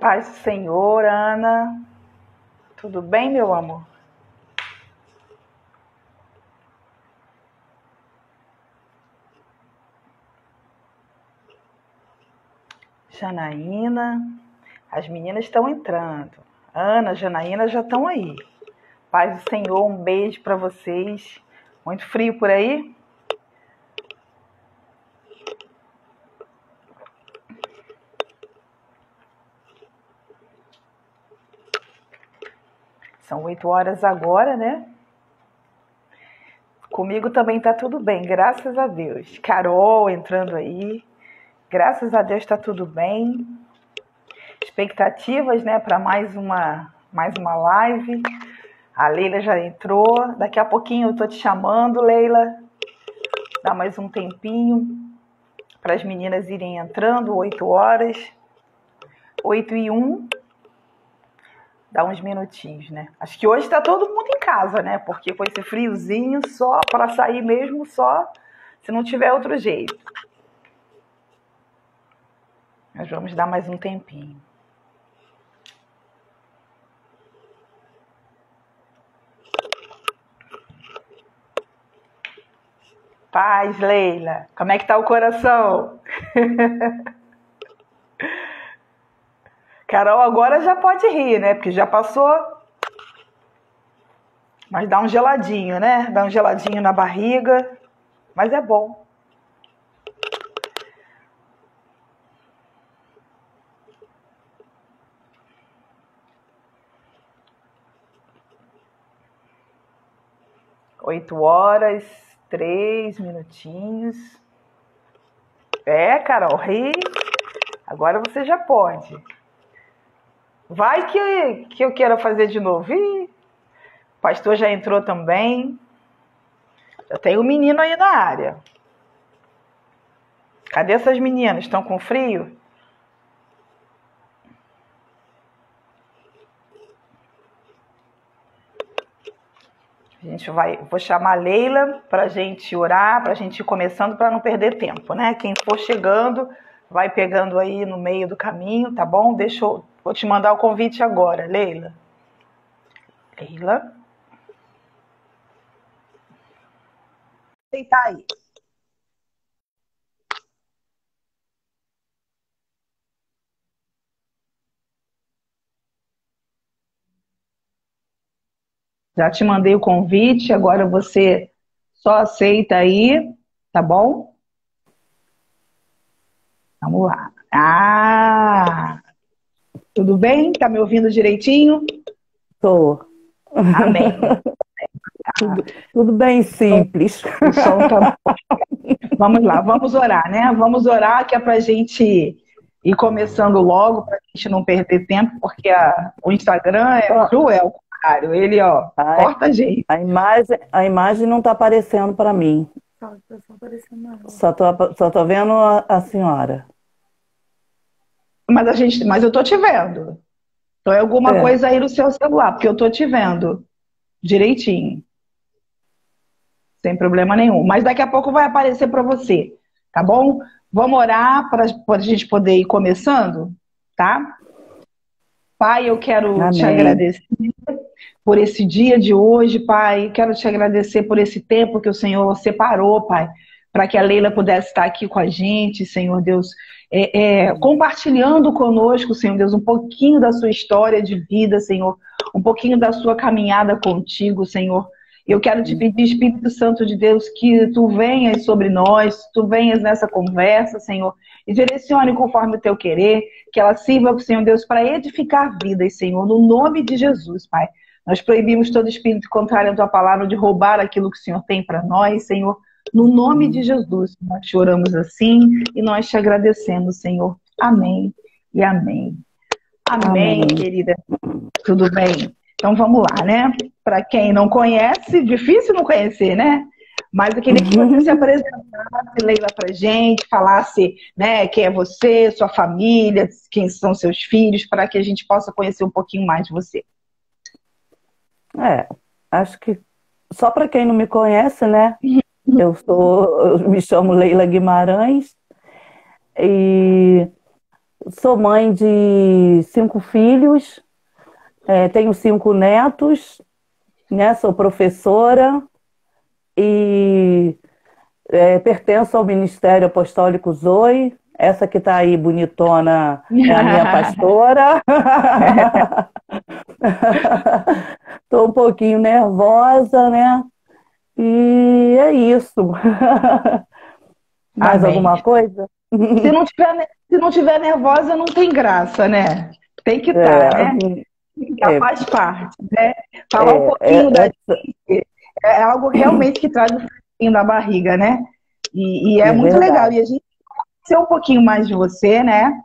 Paz do Senhor, Ana. Tudo bem, meu amor? Janaína. As meninas estão entrando. Ana, Janaína já estão aí. Paz do Senhor, um beijo para vocês. Muito frio por aí? São 8 horas agora, né? Comigo também tá tudo bem, graças a Deus. Carol entrando aí. Graças a Deus tá tudo bem. Expectativas, né, para mais uma live. A Leila já entrou. Daqui a pouquinho eu tô te chamando, Leila. Dá mais um tempinho para as meninas irem entrando. 8 horas. 8h01. Dá uns minutinhos, né? Acho que hoje tá todo mundo em casa, né? Porque com esse friozinho, só para sair mesmo, só se não tiver outro jeito. Nós vamos dar mais um tempinho. Paz, Leila. Como é que tá o coração? Carol agora já pode rir, né? Porque já passou. Mas dá um geladinho, né? Dá um geladinho na barriga. Mas é bom. Oito horas, 3 minutinhos. Carol, ri. Agora você já pode. Vai que eu quero fazer de novo. Ih, o pastor já entrou também. Já tem um menino aí na área. Cadê essas meninas? Estão com frio? Vou chamar a Leila para a gente orar, para a gente ir começando, para não perder tempo, né? Quem for chegando, vai pegando aí no meio do caminho, tá bom? Vou te mandar o convite agora, Leila. Leila? Deitar aí. Já te mandei o convite, agora você só aceita aí, tá bom? Vamos lá. Tudo bem? Tá me ouvindo direitinho? Tô. Amém. Tudo bem simples. O som tá... Vamos lá, vamos orar, né? Vamos orar que é pra gente ir começando logo, pra gente não perder tempo, porque o Instagram é cruel, cara. Ele, corta a gente. A imagem não tá aparecendo para mim. Só tô vendo a senhora. Mas eu tô te vendo. Então é alguma coisa aí no seu celular, porque eu tô te vendo direitinho. Sem problema nenhum. Mas daqui a pouco vai aparecer para você, tá bom? Vamos orar para a gente poder ir começando, tá? Pai, eu quero te agradecer por esse dia de hoje, Pai. Quero te agradecer por esse tempo que o Senhor separou, Pai, para que a Leila pudesse estar aqui com a gente, Senhor Deus, compartilhando conosco, Senhor Deus, um pouquinho da sua história de vida, Senhor, um pouquinho da sua caminhada contigo, Senhor. Eu quero te pedir, Espírito Santo de Deus, que tu venhas sobre nós, tu venhas nessa conversa, Senhor, e direcione conforme o teu querer, que ela sirva, Senhor Deus, para edificar vidas, Senhor, no nome de Jesus, Pai. Nós proibimos todo espírito contrário à tua palavra de roubar aquilo que o Senhor tem para nós, Senhor. No nome de Jesus, nós choramos assim e nós te agradecemos, Senhor. Amém e amém. Amém, querida. Tudo bem? Então vamos lá, né? Para quem não conhece, difícil não conhecer, né? Mas eu queria que você se apresentasse, Leila, pra gente, falasse, né, quem é você, sua família, quem são seus filhos, para que a gente possa conhecer um pouquinho mais de você. Acho que só para quem não me conhece, né? Eu me chamo Leila Guimarães e Sou mãe de 5 filhos, tenho 5 netos, né? Sou professora e pertenço ao Ministério Apostólico Zoe. Essa que está aí bonitona é a minha pastora. Estou um pouquinho nervosa, né? E é isso. Mais Amém. alguma coisa? Se não tiver nervosa, não tem graça, né? Tem que estar, né? Faz parte, né? Falar um pouquinho da gente é algo realmente que traz um pouquinho da barriga, né? E é muito verdade. legal. E a gente conhecer um pouquinho mais de você, né?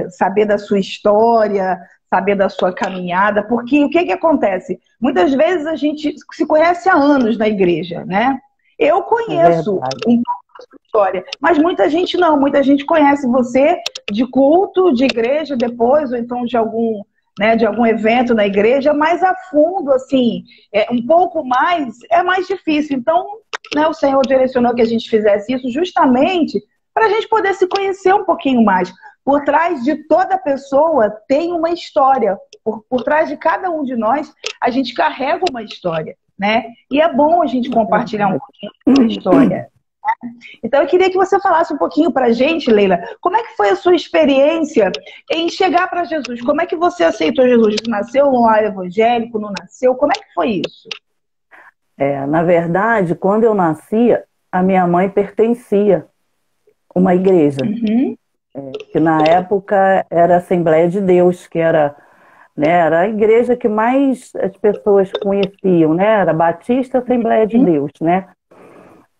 Saber da sua história, saber da sua caminhada, porque o que que acontece? Muitas vezes a gente se conhece há anos na igreja, né? Eu conheço um pouco da sua história, mas muita gente não, muita gente conhece você de culto, de igreja depois, ou então de algum, né, de algum evento na igreja, mais a fundo, assim, um pouco mais, é mais difícil. Então, né, o Senhor direcionou que a gente fizesse isso justamente para a gente poder se conhecer um pouquinho mais. Por trás de toda pessoa tem uma história. Por trás de cada um de nós, a gente carrega uma história, né? E é bom a gente compartilhar um pouquinho da história. Então, eu queria que você falasse um pouquinho para a gente, Leila, como é que foi a sua experiência em chegar para Jesus? Como é que você aceitou Jesus? Nasceu no lar evangélico, não nasceu? Como é que foi isso? Na verdade, quando eu nascia, a minha mãe pertencia a uma igreja. Que na época era a Assembleia de Deus, que era, né, era a igreja que mais as pessoas conheciam, né? Era Batista Assembleia de Deus, né?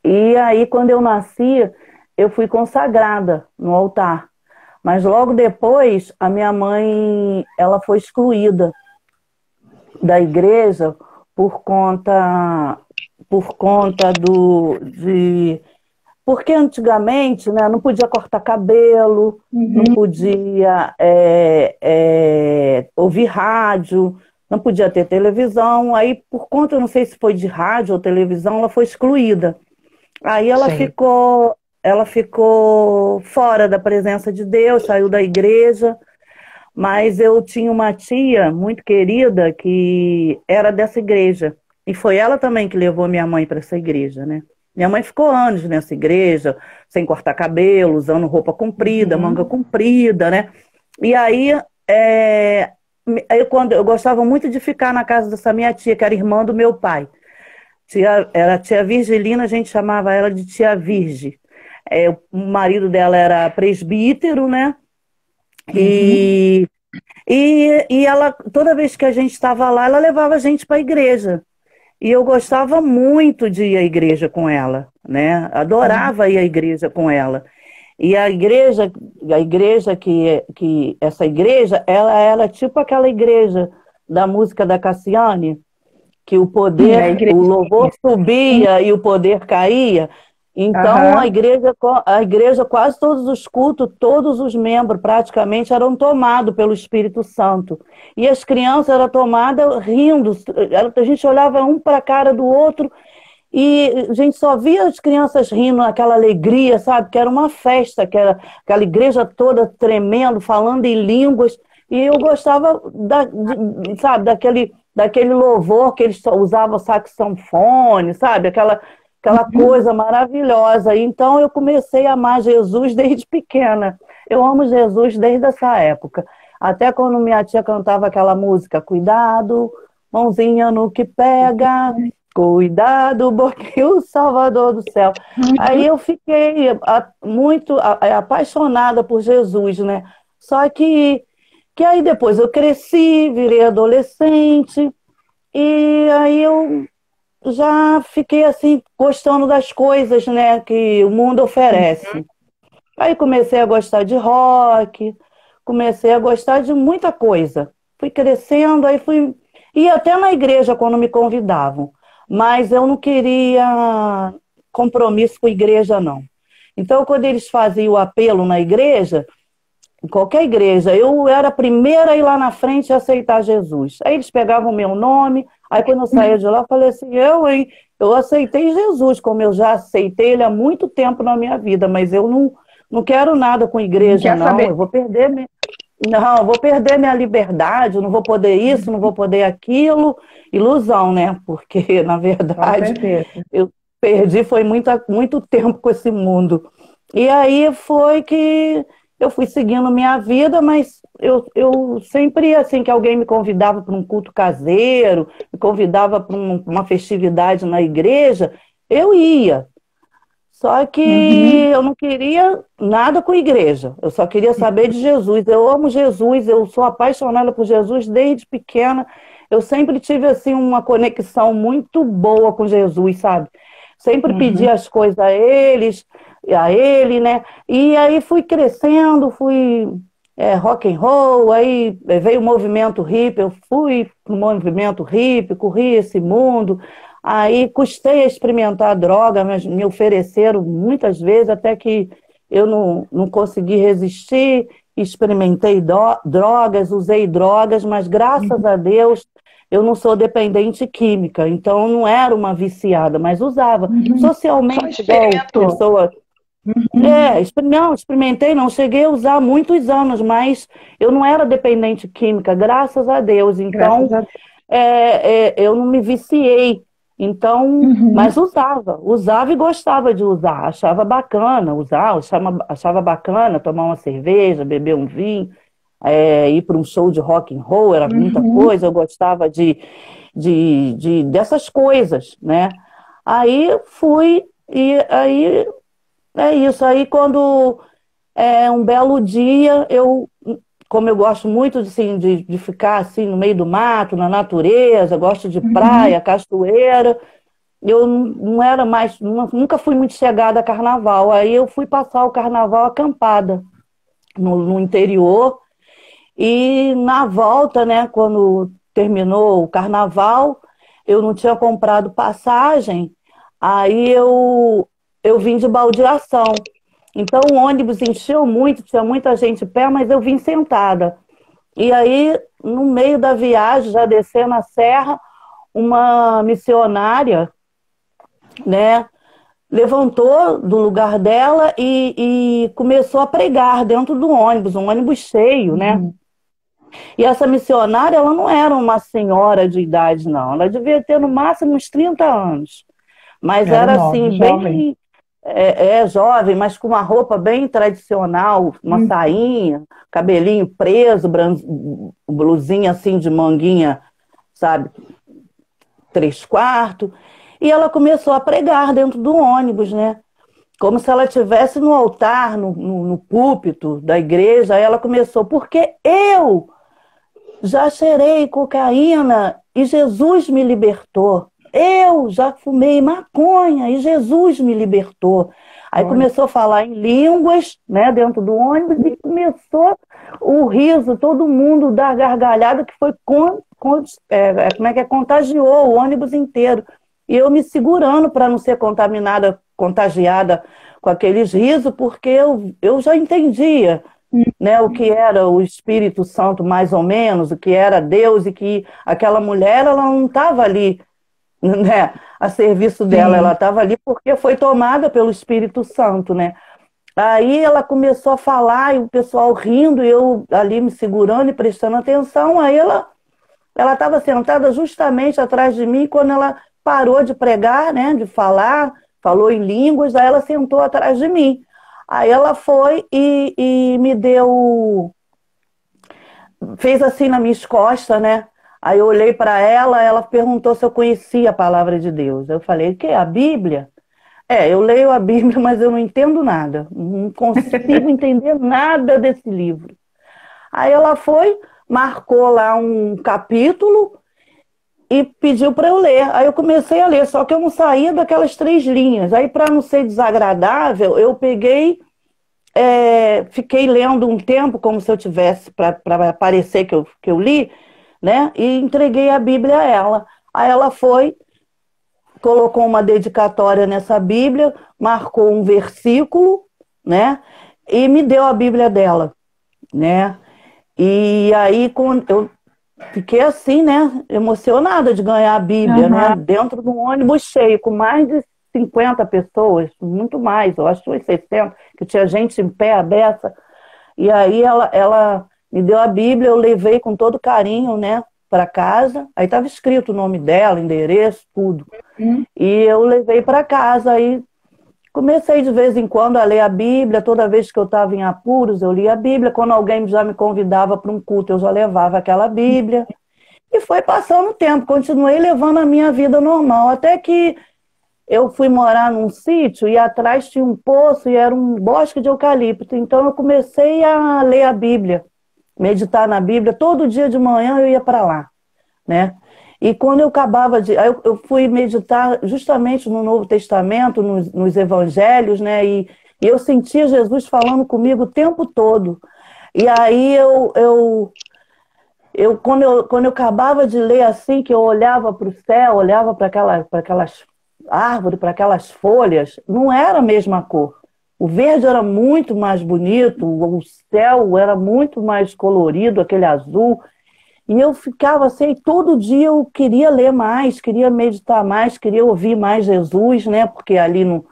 E aí, quando eu nasci, eu fui consagrada no altar. Mas logo depois, a minha mãe, ela foi excluída da igreja por conta porque antigamente, né, não podia cortar cabelo, não podia ouvir rádio, não podia ter televisão. Aí, por conta, não sei se foi de rádio ou televisão, ela foi excluída. Aí ela ficou fora da presença de Deus, saiu da igreja. Mas eu tinha uma tia muito querida que era dessa igreja. E foi ela também que levou minha mãe para essa igreja, né? Minha mãe ficou anos nessa igreja, sem cortar cabelo, usando roupa comprida, manga comprida, né? E aí, quando eu gostava muito de ficar na casa dessa minha tia, que era irmã do meu pai. Era a tia Virgilina, a gente chamava ela de tia Virge. O marido dela era presbítero, né? E ela, toda vez que a gente estava lá, ela levava a gente para a igreja. E eu gostava muito de ir à igreja com ela, né? Adorava ir à igreja com ela. E essa igreja, ela era tipo aquela igreja da música da Cassiane, que o louvor subia e o poder caía. Então, a igreja, quase todos os cultos, todos os membros praticamente eram tomados pelo Espírito Santo. E as crianças eram tomadas rindo. A gente olhava um para a cara do outro e a gente só via as crianças rindo, aquela alegria, sabe? Que era uma festa, que era aquela igreja toda tremendo, falando em línguas. E eu gostava, sabe, daquele louvor que eles usavam saxofone, sabe? Aquela coisa maravilhosa. Então eu comecei a amar Jesus desde pequena. Eu amo Jesus desde essa época. Até quando minha tia cantava aquela música, cuidado, mãozinha no que pega, cuidado, porque o Salvador do céu. Aí eu fiquei muito apaixonada por Jesus, né? Só que aí depois eu cresci, virei adolescente, e aí eu já fiquei assim, gostando das coisas, né, que o mundo oferece. Aí comecei a gostar de rock, comecei a gostar de muita coisa. Fui crescendo, aí ia até na igreja quando me convidavam, mas eu não queria compromisso com a igreja, não. Então, quando eles faziam o apelo na igreja, em qualquer igreja, eu era a primeira a ir lá na frente e aceitar Jesus. Aí eles pegavam o meu nome, aí quando eu saía de lá, eu falei assim, eu aceitei Jesus, como eu já aceitei ele há muito tempo na minha vida, mas eu não quero nada com igreja, não. Eu vou perder não, eu vou perder minha liberdade, não vou poder isso, não vou poder aquilo. Ilusão, né? Porque, na verdade, eu perdi foi muito tempo com esse mundo. E aí foi que eu fui seguindo minha vida, mas eu sempre, assim, que alguém me convidava para um culto caseiro, me convidava para uma festividade na igreja, eu ia. Só que eu não queria nada com igreja. Eu só queria saber de Jesus. Eu amo Jesus, eu sou apaixonada por Jesus desde pequena. Eu sempre tive, assim, uma conexão muito boa com Jesus, sabe? Sempre pedi as coisas a ele, né? E aí fui crescendo, fui rock and roll, aí veio o movimento hippie, eu fui pro movimento hippie, corri esse mundo. Aí custei a experimentar a droga, mas me ofereceram muitas vezes, até que eu não consegui resistir, experimentei drogas, usei drogas, mas graças a Deus eu não sou dependente química, então não era uma viciada, mas usava. Socialmente, igual pessoa... Não, experimentei, não cheguei a usar há muitos anos, mas eu não era dependente química, graças a Deus. Então, eu não me viciei. Então, mas usava e gostava de usar, achava bacana usar, achava bacana tomar uma cerveja, beber um vinho, ir para um show de rock and roll, era muita coisa, eu gostava dessas coisas, né? Aí fui, e aí é isso, aí quando um belo dia, como eu gosto muito assim, de ficar assim no meio do mato, na natureza, gosto de praia, cachoeira, eu não era mais, nunca fui muito chegada a carnaval. Aí eu fui passar o carnaval acampada no interior, e na volta, né, quando terminou o carnaval, eu não tinha comprado passagem, aí eu vim de baldeação. Então o ônibus encheu muito, tinha muita gente em pé, mas eu vim sentada. E aí, no meio da viagem, já descendo a serra, uma missionária, né, levantou do lugar dela e começou a pregar dentro do ônibus, um ônibus cheio, né? E essa missionária, ela não era uma senhora de idade, não. Ela devia ter no máximo uns 30 anos. Mas era assim, bem... jovem, mas com uma roupa bem tradicional, uma sainha, cabelinho preso, blusinha assim de manguinha, sabe, 3/4. E ela começou a pregar dentro do ônibus, né? Como se ela estivesse no altar, no púlpito da igreja. Aí ela começou, porque eu já cheirei cocaína e Jesus me libertou. Eu já fumei maconha e Jesus me libertou. Aí começou a falar em línguas, né, dentro do ônibus, e começou o riso, todo mundo dar gargalhada, que foi contagiou o ônibus inteiro. E eu me segurando para não ser contagiada com aqueles risos, porque eu já entendia, né, o que era o Espírito Santo, mais ou menos, o que era Deus, e que aquela mulher, ela não estava ali, né, a serviço dela, ela estava ali porque foi tomada pelo Espírito Santo, né? Aí ela começou a falar, e o pessoal rindo, e eu ali me segurando e prestando atenção. Aí ela estava sentada justamente atrás de mim, quando ela parou de pregar, né, de falar, falou em línguas, aí ela sentou atrás de mim. Aí ela foi e me deu, fez assim nas minhas costas, né? Aí eu olhei para ela, ela perguntou se eu conhecia a palavra de Deus. Eu falei, o quê? A Bíblia? Eu leio a Bíblia, mas eu não entendo nada. Não consigo entender nada desse livro. Aí ela foi, marcou lá um capítulo e pediu para eu ler. Aí eu comecei a ler, só que eu não saía daquelas 3 linhas. Aí, para não ser desagradável, eu peguei, fiquei lendo um tempo, como se eu tivesse, para parecer que eu li, né? E entreguei a Bíblia a ela. Aí ela foi, colocou uma dedicatória nessa Bíblia, marcou um versículo, né? E me deu a Bíblia dela, né? E aí eu fiquei assim, né? Emocionada de ganhar a Bíblia, né? Dentro de um ônibus cheio, com mais de 50 pessoas, muito mais, eu acho que foi 60, que tinha gente em pé, aberta. E aí ela me deu a Bíblia, eu levei com todo carinho, né, para casa. Aí estava escrito o nome dela, endereço, tudo. E eu levei para casa. Aí comecei de vez em quando a ler a Bíblia. Toda vez que eu estava em apuros, eu lia a Bíblia. Quando alguém já me convidava para um culto, eu já levava aquela Bíblia. E foi passando o tempo, continuei levando a minha vida normal, até que eu fui morar num sítio e atrás tinha um poço e era um bosque de eucalipto. Então eu comecei a ler a Bíblia, meditar na Bíblia. Todo dia de manhã eu ia para lá, né? E quando eu acabava de... Eu fui meditar justamente no Novo Testamento, nos Evangelhos, né? E eu sentia Jesus falando comigo o tempo todo. E aí quando eu acabava de ler assim, que eu olhava para o céu, olhava para aquelas árvores, para aquelas folhas, não era a mesma cor. O verde era muito mais bonito, o céu era muito mais colorido, aquele azul. E eu ficava assim, todo dia eu queria ler mais, queria meditar mais, queria ouvir mais Jesus, né? Porque ali no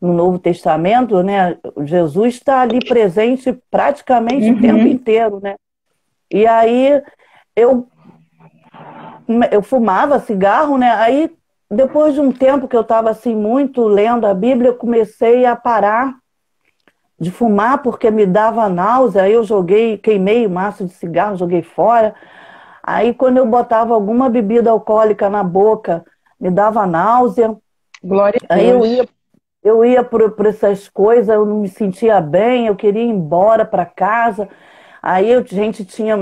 Novo Testamento, né, Jesus está ali presente praticamente o tempo inteiro, né? E aí eu fumava cigarro, né? Aí depois de um tempo que eu estava assim muito lendo a Bíblia, eu comecei a parar de fumar porque me dava náusea. Aí eu queimei o maço de cigarro, joguei fora. Aí quando eu botava alguma bebida alcoólica na boca, me dava náusea. Glória a Aí Deus. eu ia por essas coisas, eu não me sentia bem, eu queria ir embora para casa. Aí a gente tinha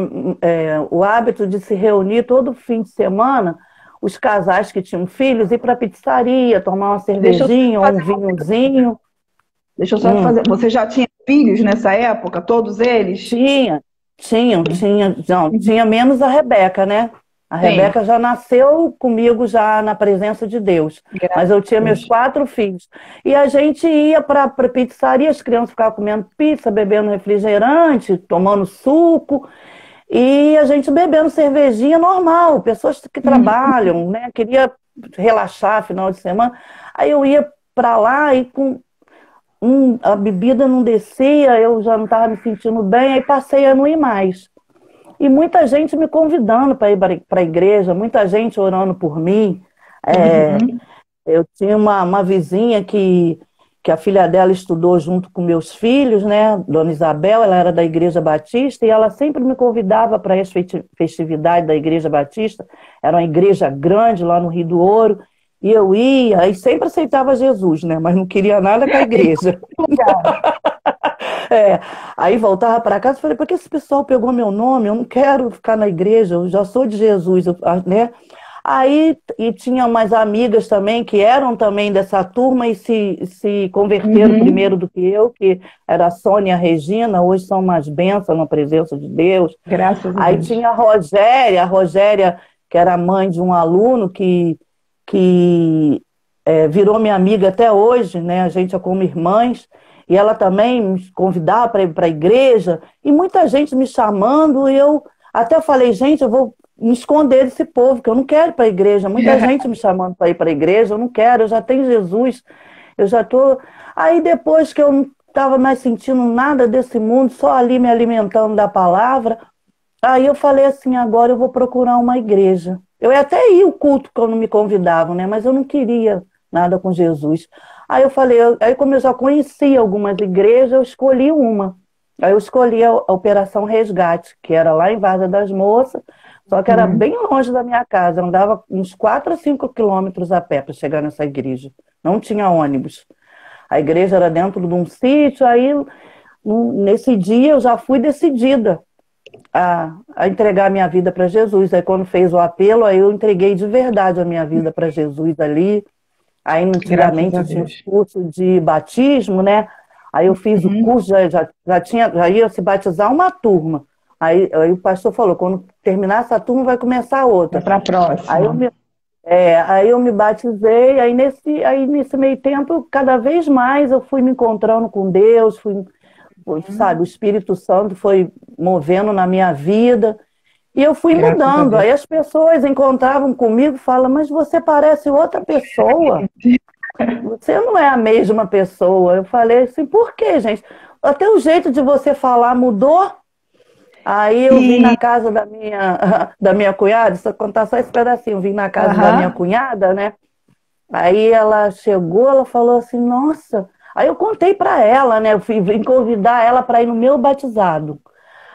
o hábito de se reunir todo fim de semana, os casais que tinham filhos, ir para a pizzaria, tomar uma cervejinha ou um vinhozinho. Deixa eu só fazer. Você já tinha filhos nessa época, todos eles? Tinha menos a Rebeca, né? A Rebeca já nasceu comigo já na presença de Deus. Mas eu tinha meus 4 filhos. E a gente ia para a pizzaria, as crianças ficavam comendo pizza, bebendo refrigerante, tomando suco, e a gente bebendo cervejinha normal, pessoas que trabalham, né? Queria relaxar final de semana. Aí eu ia para lá e a bebida não descia, eu já não estava me sentindo bem, aí passei a não ir mais. E muita gente me convidando para ir para a igreja, muita gente orando por mim. Eu tinha uma vizinha que a filha dela estudou junto com meus filhos, né? Dona Isabel, ela era da Igreja Batista, e ela sempre me convidava para as festividades da Igreja Batista. Era uma igreja grande lá no Rio do Ouro. E eu ia, e sempre aceitava Jesus, né? Mas não queria nada com a igreja. Aí voltava para casa e falei, por que esse pessoal pegou meu nome? Eu não quero ficar na igreja, eu já sou de Jesus, né? Aí, e tinha umas amigas também, que eram também dessa turma e se converteram primeiro do que eu, que era a Sônia e a Regina, hoje são umas bênçãos na presença de Deus. Graças a Deus. Aí tinha a Rogéria, que era mãe de um aluno que virou minha amiga até hoje, né? A gente é como irmãs, e ela também me convidava para ir para a igreja, e muita gente me chamando, e eu até falei, gente, eu vou me esconder desse povo, que eu não quero ir para a igreja, muita gente me chamando para ir para a igreja, eu não quero, eu já tenho Jesus, eu já estou... Aí depois que eu não estava mais sentindo nada desse mundo, só ali me alimentando da palavra, aí eu falei assim, agora eu vou procurar uma igreja. Eu ia até ir ao culto quando me convidavam, né? Mas eu não queria nada com Jesus. Aí eu falei, aí como eu já conhecia algumas igrejas, eu escolhi uma. Aí eu escolhi a Operação Resgate, que era lá em Várzea das Moças, só que era bem longe da minha casa. Eu andava uns 4 a 5 quilômetros a pé para chegar nessa igreja. Não tinha ônibus. A igreja era dentro de um sítio, aí nesse dia eu já fui decidida a entregar a minha vida para Jesus. Aí quando fez o apelo, aí eu entreguei de verdade a minha vida para Jesus ali. Aí antigamente tinha o curso de batismo, né? Aí eu fiz o curso, já ia se batizar uma turma. Aí o pastor falou, quando terminar essa turma vai começar outra. Para a próxima. Aí eu me batizei, aí nesse meio tempo, cada vez mais eu fui me encontrando com Deus, sabe, o Espírito Santo foi movendo na minha vida, e eu fui mudando. Aí as pessoas encontravam comigo e falavam, mas você parece outra pessoa. você não é a mesma pessoa. Eu falei assim, por quê, gente? Até o jeito de você falar mudou. Aí eu vim na casa da minha cunhada, só contar só esse pedacinho, vim na casa da minha cunhada, né? Aí ela chegou, ela falou assim, nossa. Aí eu contei pra ela, né? Eu vim convidar ela para ir no meu batizado.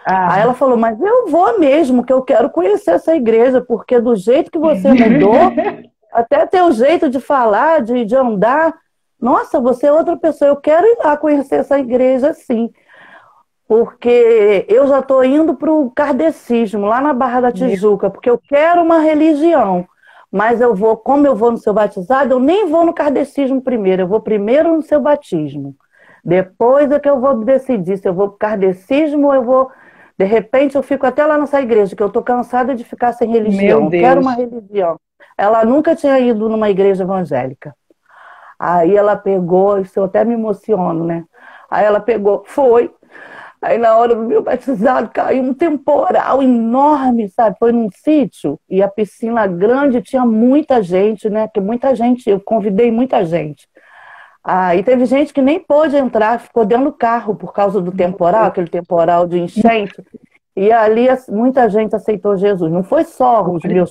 Aí ela falou, mas eu vou mesmo, que eu quero conhecer essa igreja, porque do jeito que você mudou, até teu jeito de falar, de andar, nossa, você é outra pessoa, eu quero ir lá conhecer essa igreja, sim. Porque eu já estou indo para o kardecismo, lá na Barra da Tijuca, porque eu quero uma religião. Mas eu vou, como eu vou no seu batizado, eu nem vou no kardecismo primeiro, eu vou primeiro no seu batismo. Depois é que eu vou decidir se eu vou para o kardecismo ou eu vou... De repente eu fico até lá nessa igreja, que eu estou cansada de ficar sem religião. Eu quero uma religião. Ela nunca tinha ido numa igreja evangélica. Aí ela pegou, isso eu até me emociono, né? Aí ela pegou, foi... Aí na hora do meu batizado caiu um temporal enorme, sabe? Foi num sítio e a piscina grande, tinha muita gente, né? Que muita gente, eu convidei muita gente. E teve gente que nem pôde entrar, ficou dentro do carro por causa do temporal, aquele temporal de enchente. E ali muita gente aceitou Jesus. Não foi só os meus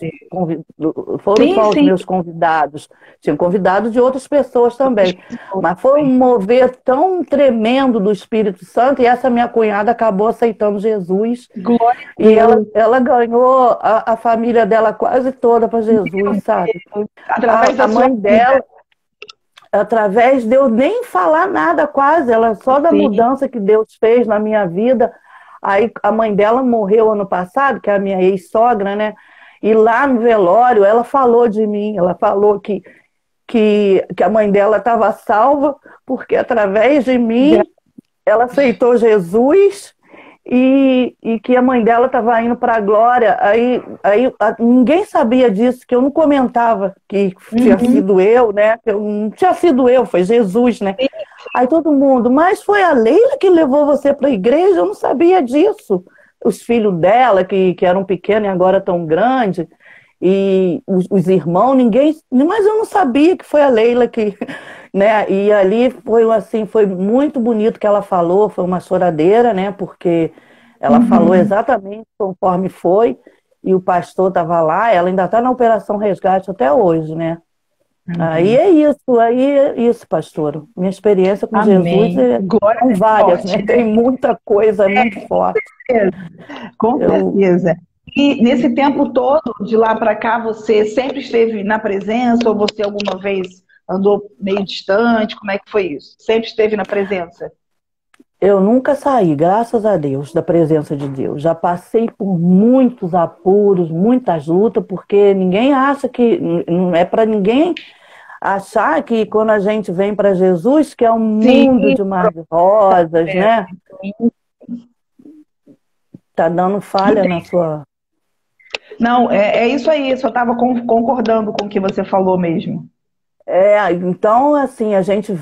os meus convidados. Tinham convidados de outras pessoas também. Mas foi um mover tão tremendo do Espírito Santo, e essa minha cunhada acabou aceitando Jesus. Glória e ela ganhou a família dela quase toda para Jesus, sabe? Através da mãe dela, através de eu nem falar nada quase, ela só da mudança que Deus fez na minha vida. Aí a mãe dela morreu ano passado, que é a minha ex-sogra, né? E lá no velório ela falou de mim, ela falou que a mãe dela estava salva, porque através de mim ela aceitou Jesus e que a mãe dela estava indo para a glória. Aí ninguém sabia disso, que eu não comentava que tinha sido eu, né? Que eu não tinha sido eu, foi Jesus, né? Aí todo mundo, mas foi a Leila que levou você para a igreja? Eu não sabia disso. Os filhos dela, que eram pequenos e agora tão grandes, e os irmãos, ninguém... Mas eu não sabia que foi a Leila que... Né? E ali foi assim, foi muito bonito que ela falou, foi uma choradeira, né? Porque ela falou exatamente conforme foi, e o pastor estava lá, ela ainda está na Operação Resgate até hoje, né? Aí é isso, pastor. Minha experiência com Jesus são várias, né? Tem muita coisa, muito forte. Com certeza. E nesse tempo todo, de lá para cá, você sempre esteve na presença, ou você alguma vez andou meio distante? Como é que foi isso? Sempre esteve na presença? Eu nunca saí, graças a Deus, da presença de Deus. Já passei por muitos apuros, muitas lutas, porque ninguém acha que... Não é para ninguém achar que quando a gente vem para Jesus, que é um mundo de mar de rosas, né? Tá dando falha na sua... Não, é isso aí, só estava concordando com o que você falou mesmo. Então, assim, a gente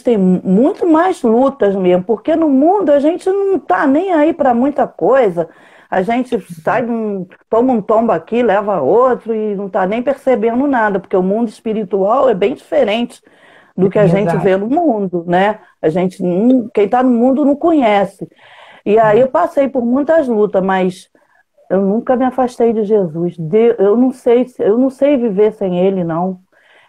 tem muito mais lutas mesmo, porque no mundo a gente não tá nem aí para muita coisa. A gente sai, toma um tombo aqui, leva outro e não tá nem percebendo nada, porque o mundo espiritual é bem diferente do que a gente vê no mundo, né? Quem tá no mundo não conhece. E aí eu passei por muitas lutas, mas eu nunca me afastei de Jesus. Eu não sei viver sem Ele, não.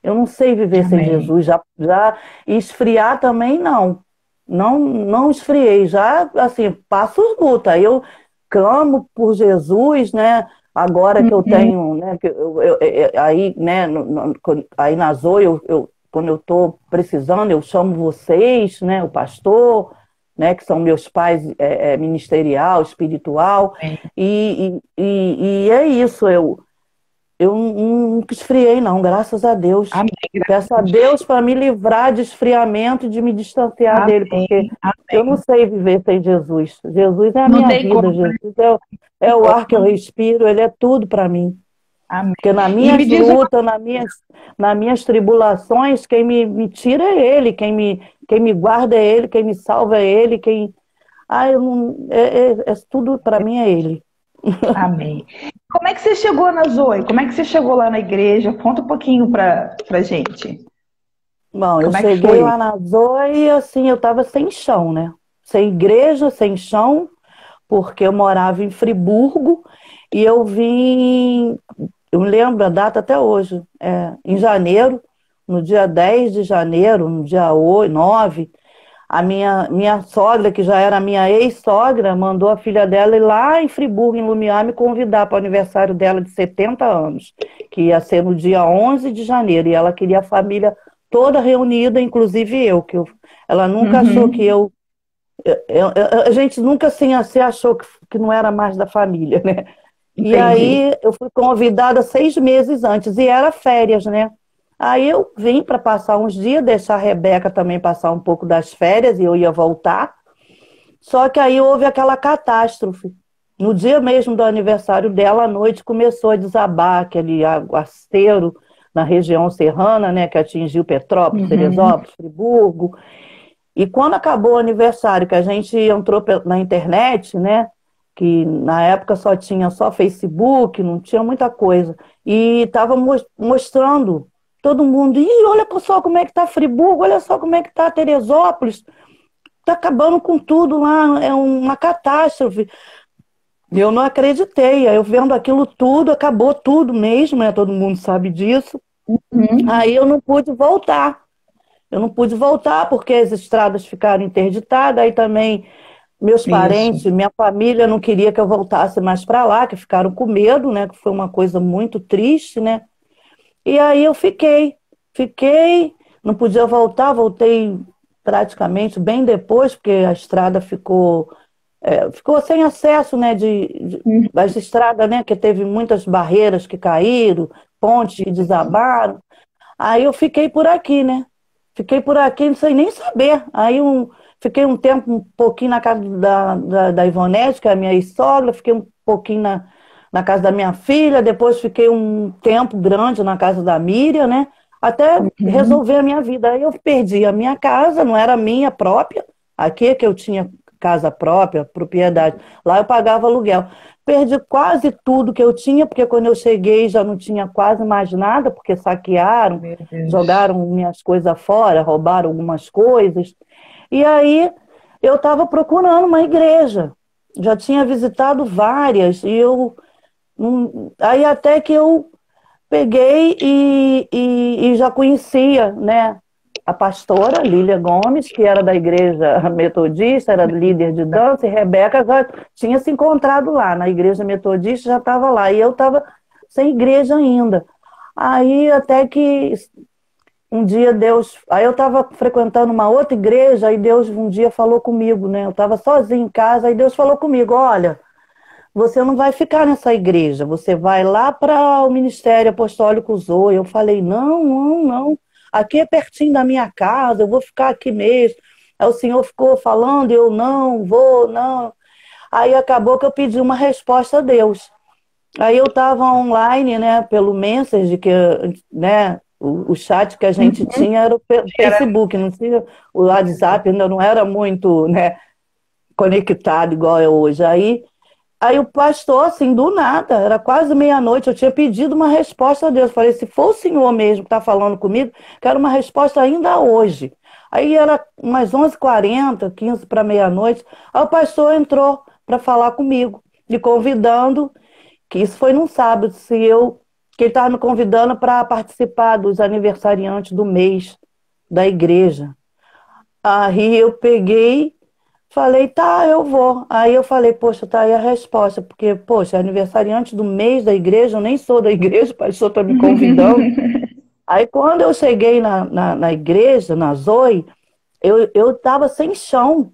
Eu não sei viver sem Jesus. Já esfriar também não. Não esfriei. Já, assim, passo luta. Eu clamo por Jesus, né? Agora que eu tenho, né? Aí, né? Aí na Zoe, quando eu estou precisando, eu chamo vocês, né? O pastor, né? Que são meus pais ministerial, espiritual. E é isso. Eu nunca esfriei, não, graças a Deus. Amém. Peço a Deus para me livrar de esfriamento, de me distanciar dele, porque eu não sei viver sem Jesus. Jesus é a minha vida, Jesus é o ar que eu respiro, Ele é tudo para mim. Amém. Porque nas minhas lutas, nas minhas tribulações, quem me tira é Ele, quem me guarda é Ele, quem me salva é Ele, tudo para mim é Ele. Amém. Como é que você chegou na Zoe? Como é que você chegou lá na igreja? Conta um pouquinho pra gente. Bom, eu Como é que cheguei foi? lá na Zoe e assim, eu estava sem chão, né? Sem igreja, sem chão, porque eu morava em Friburgo e eu vim, eu me lembro a data até hoje, em janeiro, no dia 10 de janeiro, no dia 8, 9, a minha sogra, que já era minha ex-sogra, mandou a filha dela ir lá em Friburgo, em Lumiar, me convidar para o aniversário dela de 70 anos, que ia ser no dia 11 de janeiro, e ela queria a família toda reunida, inclusive ela nunca achou que Uhum, a gente nunca assim, se achou que não era mais da família, né? E entendi. aí eu fui convidada 6 meses antes, e era férias, né? Aí eu vim para passar uns dias, deixar a Rebeca também passar um pouco das férias, e eu ia voltar. Só que aí houve aquela catástrofe. No dia mesmo do aniversário dela, à noite, começou a desabar aquele aguaceiro na região serrana, né, que atingiu Petrópolis, Uhum, Teresópolis, Friburgo. E quando acabou o aniversário, que a gente entrou na internet, né, que na época só Facebook, não tinha muita coisa, e estava mostrando todo mundo, e olha só como é que está Friburgo, olha só como é que está Teresópolis, está acabando com tudo lá, é uma catástrofe. Eu não acreditei, aí eu vendo aquilo tudo, acabou tudo mesmo, né? Todo mundo sabe disso. uhum. Aí eu não pude voltar. Eu não pude voltar porque as estradas ficaram interditadas, aí também meus Isso. parentes, minha família não queria que eu voltasse mais para lá, que ficaram com medo, né? Que foi uma coisa muito triste, né? E aí eu fiquei, não podia voltar, voltei praticamente bem depois, porque a estrada ficou sem acesso, né, Uhum. das estradas, né, que teve muitas barreiras que caíram, pontes que desabaram. Aí eu fiquei por aqui, né? Fiquei por aqui, não sei nem saber. Fiquei um tempo, um pouquinho na casa da Ivonete, que é a minha ex-sogra, fiquei um pouquinho na casa da minha filha, depois fiquei um tempo grande na casa da Miriam, né? Até Uhum. resolver a minha vida. Aí eu perdi a minha casa, não era minha própria, aqui é que eu tinha casa própria, propriedade. Lá eu pagava aluguel. Perdi quase tudo que eu tinha, porque quando eu cheguei já não tinha quase mais nada, porque saquearam, Meu Deus. jogaram minhas coisas fora, roubaram algumas coisas. E aí eu estava procurando uma igreja. Já tinha visitado várias, e aí até que eu peguei e já conhecia, né? A pastora Lília Gomes, que era da igreja metodista, era líder de dança, e Rebeca já tinha se encontrado lá na igreja metodista, já estava lá, e eu estava sem igreja ainda. Aí até que um dia aí eu estava frequentando uma outra igreja, aí Deus um dia falou comigo, né? Eu estava sozinha em casa, aí Deus falou comigo, olha, você não vai ficar nessa igreja, você vai lá para o Ministério Apostólico Zoe. Eu falei, não, não, não, aqui é pertinho da minha casa, eu vou ficar aqui mesmo. Aí o senhor ficou falando, eu não vou, não. Aí acabou que eu pedi uma resposta a Deus. Aí eu estava online, né, pelo Messenger, né, o chat que a gente Uhum. tinha era o Era. Facebook, não tinha o WhatsApp, ainda não era muito, né, conectado igual é hoje. Aí o pastor, assim, do nada, era quase meia-noite, eu tinha pedido uma resposta a Deus. Falei, se for o senhor mesmo que está falando comigo, quero uma resposta ainda hoje. Aí era umas 11h40, 15 para meia-noite. Aí o pastor entrou para falar comigo, me convidando, que isso foi num sábado, que ele estava me convidando para participar dos aniversariantes do mês da igreja. Aí eu peguei. Falei, tá, eu vou. Aí eu falei, poxa, tá aí a resposta, porque, poxa, é aniversariante do mês da igreja, eu nem sou da igreja, o pastor está me convidando. Aí quando eu cheguei na igreja, na Zoe, eu estava sem chão.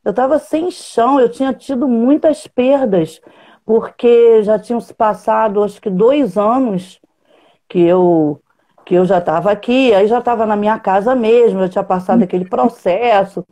Eu estava sem chão, eu tinha tido muitas perdas, porque já tinham se passado, acho que 2 anos que eu já estava aqui, aí já estava na minha casa mesmo, já tinha passado aquele processo,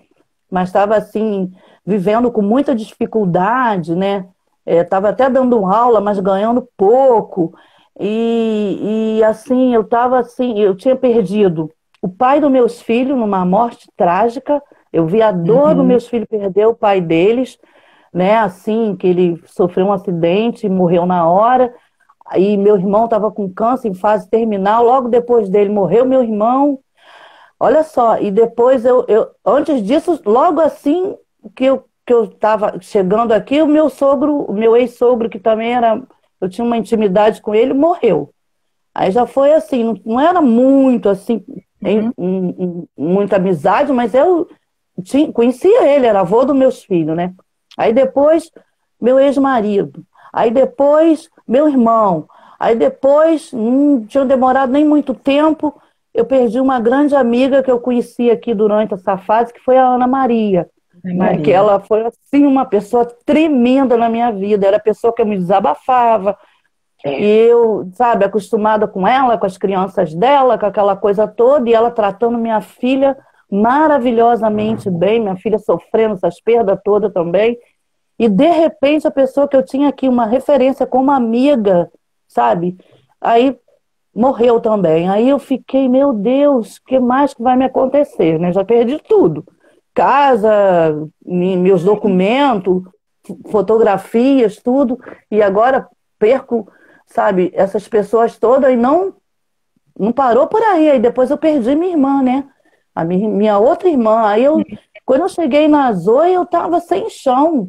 mas estava assim, vivendo com muita dificuldade, né? Estava até dando aula, mas ganhando pouco. E assim, eu estava assim, eu tinha perdido o pai dos meus filhos numa morte trágica. Eu vi a dor dos Uhum. meus filhos perder o pai deles, né? Assim, que ele sofreu um acidente e morreu na hora. Aí meu irmão estava com câncer em fase terminal. Logo depois dele morreu meu irmão. olha só, e depois antes disso, logo assim que eu estava chegando aqui, o meu sogro, o meu ex-sogro, que também era, eu tinha uma intimidade com ele, morreu. Aí já foi assim, não era muito assim, muita amizade, mas eu conhecia ele, era avô dos meus filhos, né? Aí depois, meu ex-marido. Aí depois, meu irmão. Aí depois, não tinha demorado nem muito tempo, eu perdi uma grande amiga que eu conheci aqui durante essa fase, que foi a Ana Maria. Né? Que ela foi, assim, uma pessoa tremenda na minha vida. Era a pessoa que eu me desabafava. E eu, sabe, acostumada com ela, com as crianças dela, com aquela coisa toda, e ela tratando minha filha maravilhosamente bem, minha filha sofrendo essas perdas todas também. E, de repente, a pessoa que eu tinha aqui, uma referência como amiga, sabe? Aí morreu também. Aí eu fiquei, meu Deus, o que mais que vai me acontecer? Né? Já perdi tudo. Casa, meus documentos, fotografias, tudo. E agora perco, sabe, essas pessoas todas e não parou por aí. Aí depois eu perdi minha irmã, né? A minha outra irmã. Aí quando eu cheguei na Zoe, eu estava sem chão.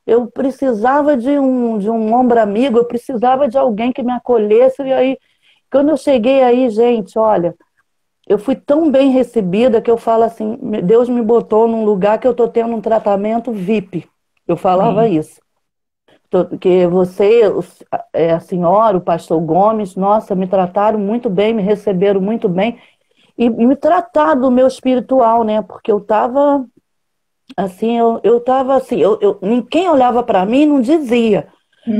Eu precisava de um ombro amigo, eu precisava de alguém que me acolhesse. E aí, quando eu cheguei aí, gente, olha, eu fui tão bem recebida que eu falo assim, Deus me botou num lugar que eu estou tendo um tratamento VIP. Eu falava isso. Porque você, a senhora, o pastor Gomes, nossa, me trataram muito bem, me receberam muito bem. E me trataram do meu espiritual, né? Porque eu estava assim, eu estava assim, ninguém olhava para mim e não dizia.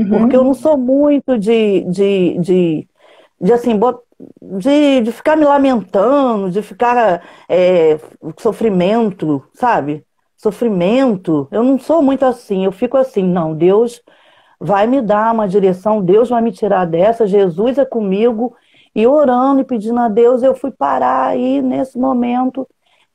Porque eu não sou muito de assim, de ficar me lamentando, de ficar sofrimento, sabe? Sofrimento. Eu não sou muito assim, eu fico assim, não, Deus vai me dar uma direção, Deus vai me tirar dessa, Jesus é comigo, e orando e pedindo a Deus, eu fui parar aí nesse momento,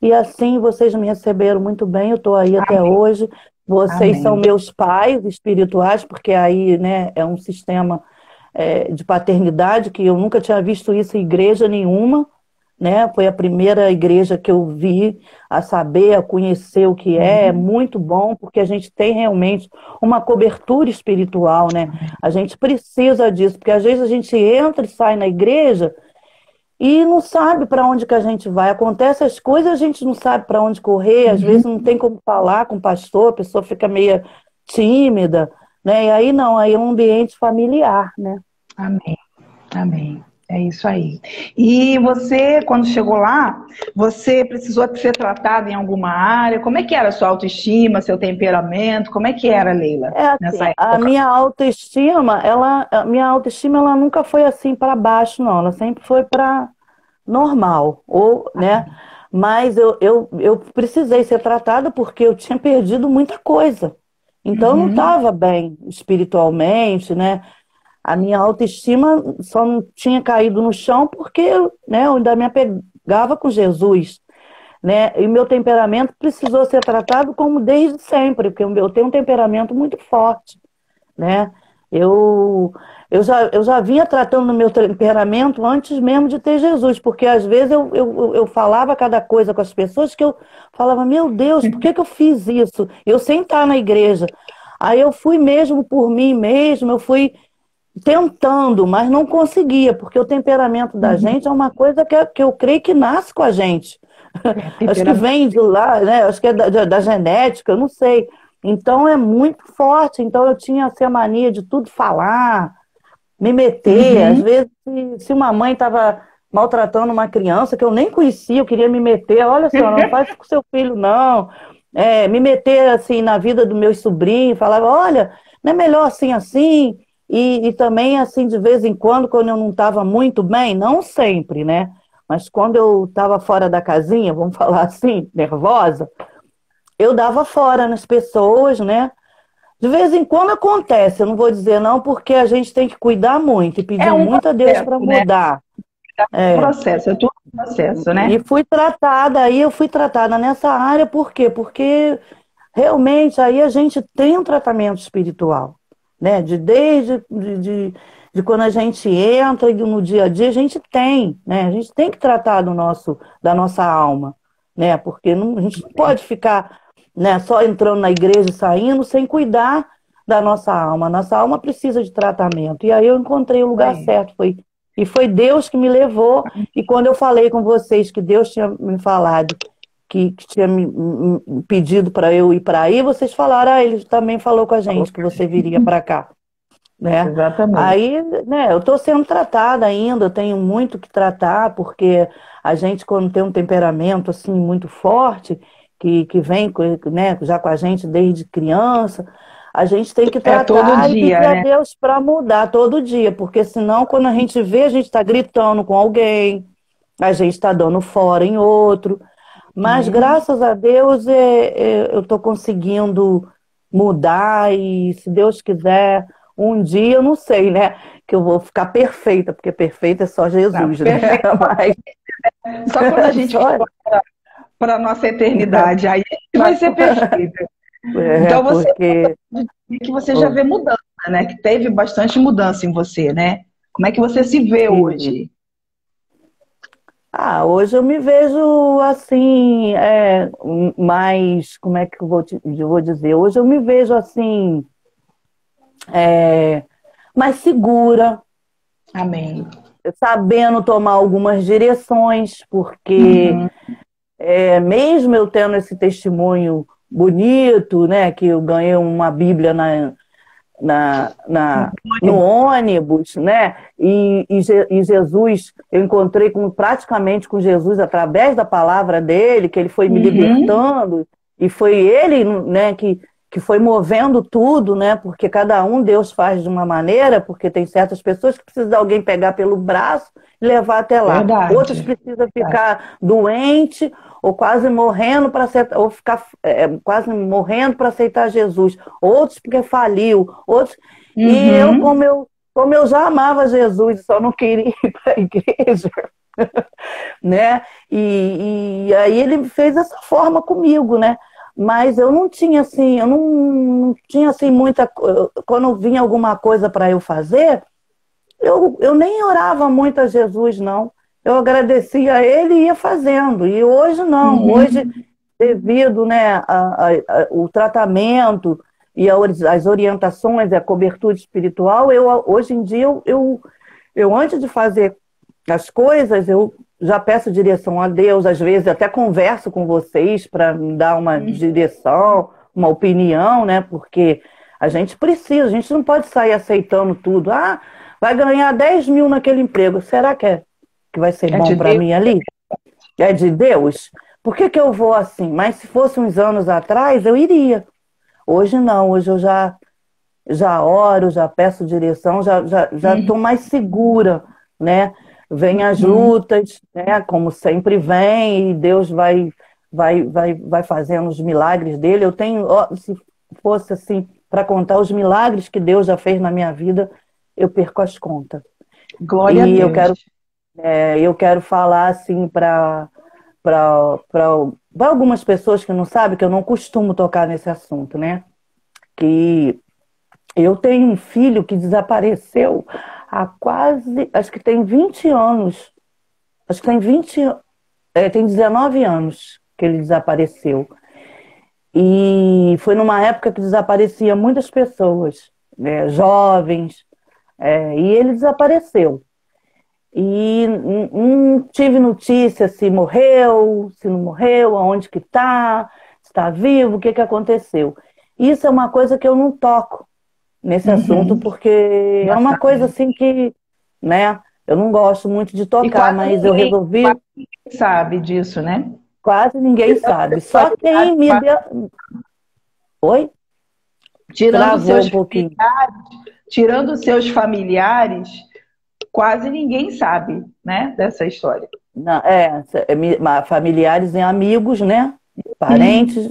e assim vocês me receberam muito bem, eu estou aí até hoje, vocês são meus pais espirituais, porque aí, né, é um sistema de paternidade, que eu nunca tinha visto isso em igreja nenhuma, né? Foi a primeira igreja que eu vi, a saber, a conhecer o que é muito bom, porque a gente tem realmente uma cobertura espiritual, né? A gente precisa disso, porque às vezes a gente entra e sai na igreja e não sabe para onde que a gente vai. Acontece as coisas, a gente não sabe para onde correr, às vezes não tem como falar com o pastor, a pessoa fica meio tímida, né? E aí não, aí é um ambiente familiar, né? Amém, amém. É isso aí. E você, quando chegou lá, você precisou ser tratada em alguma área? Como é que era a sua autoestima, seu temperamento? Como é que era, Leila, nessa Assim, época? a minha autoestima, ela nunca foi assim para baixo, não. Ela sempre foi para normal, ou, né? Mas eu precisei ser tratada porque eu tinha perdido muita coisa. Então eu não estava bem espiritualmente, né? A minha autoestima só não tinha caído no chão porque, né, eu ainda me apegava com Jesus, né? E meu temperamento precisou ser tratado como desde sempre, porque eu tenho um temperamento muito forte, né? Eu já vinha tratando o meu temperamento antes mesmo de ter Jesus, porque às vezes eu falava cada coisa com as pessoas que eu falava, meu Deus, por que eu fiz isso? Eu sem estar na igreja. Aí eu fui mesmo por mim mesmo, eu fui tentando, mas não conseguia, porque o temperamento da gente é uma coisa que eu creio que nasce com a gente. Acho que vem de lá, né? Acho que é da genética, eu não sei. Então é muito forte. Então eu tinha assim, a mania de tudo falar, me meter. Às vezes, se uma mãe estava maltratando uma criança que eu nem conhecia, eu queria me meter. Olha só, não faz isso com seu filho, não. Me meter assim na vida dos meus sobrinhos, falava, olha, não é melhor assim, assim. E também, assim, de vez em quando eu não estava muito bem, não sempre, né? Mas quando eu estava fora da casinha, vamos falar assim, nervosa, eu dava fora nas pessoas, né? De vez em quando acontece, eu não vou dizer não, porque a gente tem que cuidar muito e pedir muito a Deus para mudar. É um processo, é todo um processo, né? E eu fui tratada nessa área, por quê? Porque realmente aí a gente tem um tratamento espiritual, né? de quando a gente entra no dia a dia, a gente tem, né? A gente tem que tratar da nossa alma, né? Porque a gente não pode ficar, né, só entrando na igreja e saindo sem cuidar da nossa alma. Nossa alma precisa de tratamento. E aí eu encontrei o lugar certo. E foi Deus que me levou. E quando eu falei com vocês que Deus tinha me falado, que tinha me pedido para eu ir para aí, vocês falaram, ele também falou com a gente que você viria para cá. Né? Exatamente. Aí, né, eu estou sendo tratada ainda, eu tenho muito que tratar, porque a gente, quando tem um temperamento assim muito forte, que vem, né, já com a gente desde criança, a gente tem que tratar todo e dia, pedir a né? Deus para mudar todo dia, porque senão, quando a gente vê, a gente está gritando com alguém, a gente está dando fora em outro. Mas, graças a Deus, eu estou conseguindo mudar e, se Deus quiser, um dia, eu não sei, né, que eu vou ficar perfeita, porque perfeita é só Jesus, né? Mas... Só quando a gente for para a nossa eternidade, aí vai ser perfeita. Então, você já vê mudança, né? Que teve bastante mudança em você, né? Como é que você se vê hoje? Hoje eu me vejo assim, mais, como é que eu vou dizer? Hoje eu me vejo assim, mais segura. Amém. Sabendo tomar algumas direções, porque mesmo eu tendo esse testemunho bonito, né, que eu ganhei uma Bíblia no ônibus, né? E Jesus, eu encontrei praticamente com Jesus através da palavra dele, que ele foi me libertando, e foi ele, né, que foi movendo tudo, né? Porque cada um Deus faz de uma maneira, porque tem certas pessoas que precisam de alguém pegar pelo braço e levar até lá. Verdade. Outros precisam ficar doente ou quase morrendo para ficar quase morrendo para aceitar Jesus. Outros porque faliu, outros. E como eu já amava Jesus, só não queria ir para a igreja, né? E aí ele fez essa forma comigo, né? Mas eu não tinha assim, muita. Quando vinha alguma coisa para eu fazer, eu nem orava muito a Jesus, não. Eu agradecia a ele e ia fazendo. E hoje não. Hoje, devido, né, o tratamento e as orientações, a cobertura espiritual, hoje em dia, eu antes de fazer as coisas, eu já peço direção a Deus, às vezes até converso com vocês para me dar uma direção, uma opinião, né? Porque a gente não pode sair aceitando tudo. Vai ganhar 10 mil naquele emprego. Será que vai ser bom para mim ali? É de Deus? Por que eu vou assim? Mas se fosse uns anos atrás, eu iria. Hoje não, hoje eu já oro, já peço direção, já estou mais segura, né? Vem as lutas, né? Como sempre vem, e Deus vai fazendo os milagres dele. Eu tenho, se fosse assim, para contar os milagres que Deus já fez na minha vida, eu perco as contas. Glória a Deus. Eu quero falar assim para algumas pessoas que não sabem, que eu não costumo tocar nesse assunto, né? Que eu tenho um filho que desapareceu há quase, acho que tem 20 anos. Acho que tem 19 anos que ele desapareceu. E foi numa época que desaparecia muitas pessoas, né, jovens, e ele desapareceu. E não tive notícia se morreu, se não morreu, aonde que está, se está vivo, o que aconteceu. Isso é uma coisa que eu não toco nesse assunto, porque é uma coisa assim que, né, eu não gosto muito de tocar, mas eu resolvi... Quase ninguém sabe disso, né? Quase ninguém sabe. Só quem me deu... Oi? Tirando os seus familiares, quase ninguém sabe, né, dessa história. Não, familiares e amigos, né? Parentes,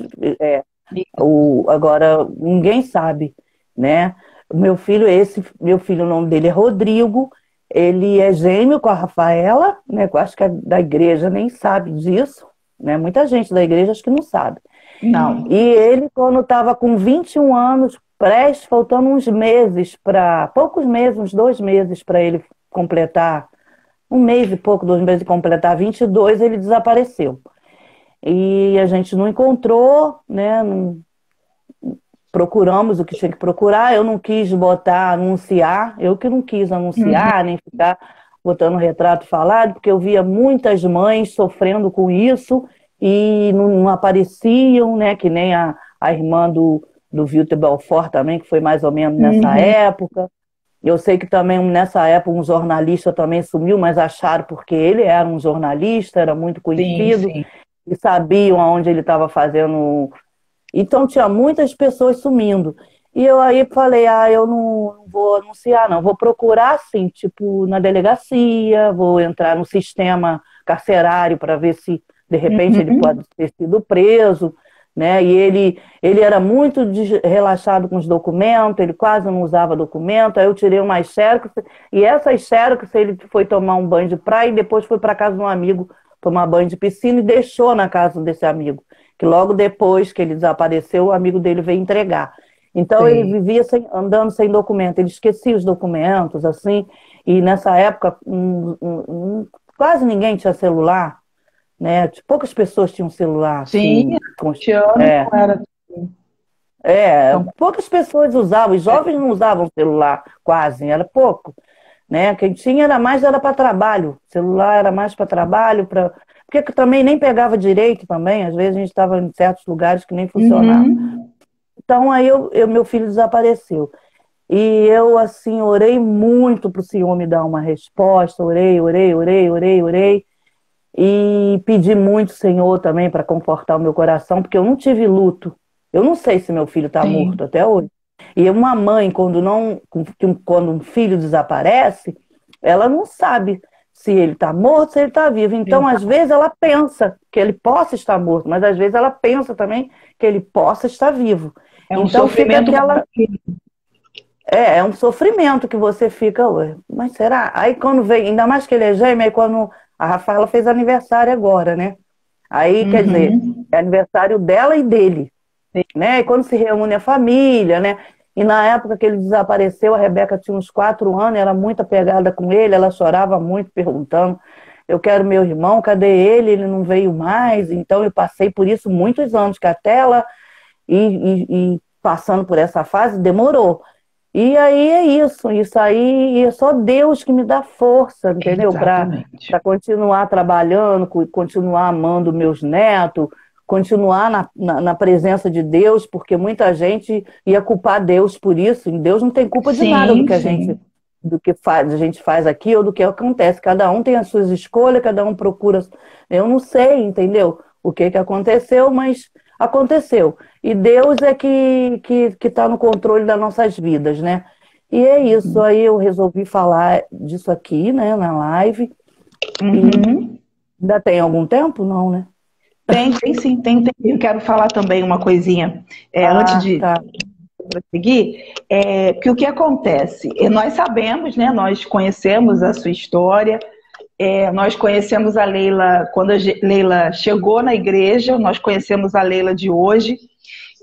agora ninguém sabe, né? O meu filho, o nome dele é Rodrigo, ele é gêmeo com a Rafaela, né? Eu acho que da igreja nem sabe disso, né? Muita gente da igreja acho que não sabe. Não. E ele, quando estava com 21 anos, faltando uns meses poucos meses, uns 2 meses para ele completar, 1 mês e pouco, 2 meses de completar 22, ele desapareceu. E a gente não encontrou, né? Procuramos o que tinha que procurar. Eu não quis anunciar, eu que não quis anunciar, nem ficar botando retrato falado, porque eu via muitas mães sofrendo com isso e não apareciam, né? Que nem a irmã do Wilter Belfort também, que foi mais ou menos nessa época. Eu sei que também nessa época um jornalista também sumiu, mas acharam porque ele era um jornalista, era muito conhecido, sim. E sabiam aonde ele estava fazendo. Então tinha muitas pessoas sumindo. E eu aí falei, eu não vou anunciar, não. Vou procurar, assim, tipo, na delegacia, vou entrar no sistema carcerário para ver se, de repente, ele pode ter sido preso, né? E ele era muito relaxado com os documentos, ele quase não usava documento. Aí eu tirei umas xerox, e essas xerox ele foi tomar um banho de praia e depois foi para casa de um amigo tomar banho de piscina e deixou na casa desse amigo, que logo depois que ele desapareceu, o amigo dele veio entregar. Então ele vivia andando sem documento, ele esquecia os documentos, assim, e nessa época quase ninguém tinha celular, né? Poucas pessoas tinham celular. Sim, assim, não era assim. Poucas pessoas usavam, os jovens não usavam celular, quase, era pouco. Né? Quem tinha era para trabalho, celular era mais para trabalho, porque também nem pegava direito também, às vezes a gente estava em certos lugares que nem funcionava. Então aí meu filho desapareceu. E eu, assim, orei muito para o Senhor me dar uma resposta, orei, e pedi muito, Senhor, também para confortar o meu coração, porque eu não tive luto. Eu não sei se meu filho está morto até hoje. E uma mãe, quando um filho desaparece, ela não sabe se ele está morto, se ele está vivo. Então, às vezes, ela pensa que ele possa estar morto, mas às vezes ela pensa também que ele possa estar vivo. Então, sofrimento é um sofrimento que você fica, ué, mas será? Aí quando vem, ainda mais que ele é gêmeo, aí quando a Rafaela fez aniversário agora, né? Aí, quer dizer, é aniversário dela e dele. Né? E quando se reúne a família, né? E na época que ele desapareceu, a Rebeca tinha uns 4 anos, era muito apegada com ele, ela chorava muito, perguntando, eu quero meu irmão, cadê ele? Ele não veio mais. Então eu passei por isso muitos anos, que até ela e passando por essa fase, demorou. E aí é isso aí é só Deus que me dá força, entendeu? Para continuar trabalhando, continuar amando meus netos, continuar na presença de Deus, porque muita gente ia culpar Deus por isso, e Deus não tem culpa de nada do que a gente faz aqui ou do que acontece. Cada um tem as suas escolhas, cada um procura. Eu não sei, entendeu? O que aconteceu, mas aconteceu. E Deus é que está no controle das nossas vidas, né? E é isso. Aí eu resolvi falar disso aqui, né, na live. E ainda tem algum tempo? Não, né? Tem sim. Eu quero falar também uma coisinha antes de prosseguir. Que o que acontece? Nós sabemos, né? Nós conhecemos a sua história. Nós conhecemos a Leila quando a Leila chegou na igreja. Nós conhecemos a Leila de hoje.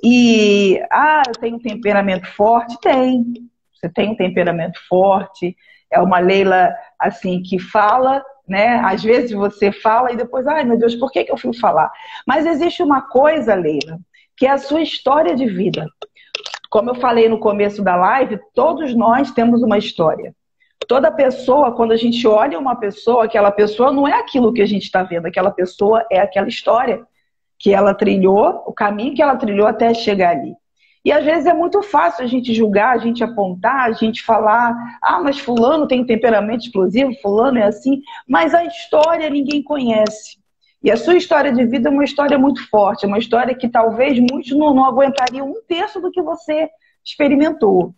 E eu tenho um temperamento forte? Tem. Você tem um temperamento forte. É uma Leila assim que fala, né? Às vezes você fala e depois, ai meu Deus, por que eu fui falar? Mas existe uma coisa, Leila, que é a sua história de vida. Como eu falei no começo da live, todos nós temos uma história. Toda pessoa, quando a gente olha uma pessoa, aquela pessoa não é aquilo que a gente está vendo, aquela pessoa é aquela história que ela trilhou, o caminho que ela trilhou até chegar ali. E às vezes é muito fácil a gente julgar, a gente apontar, a gente falar, mas fulano tem um temperamento explosivo, fulano é assim, mas a história ninguém conhece. E a sua história de vida é uma história muito forte, é uma história que talvez muitos não aguentariam 1/3 do que você experimentou.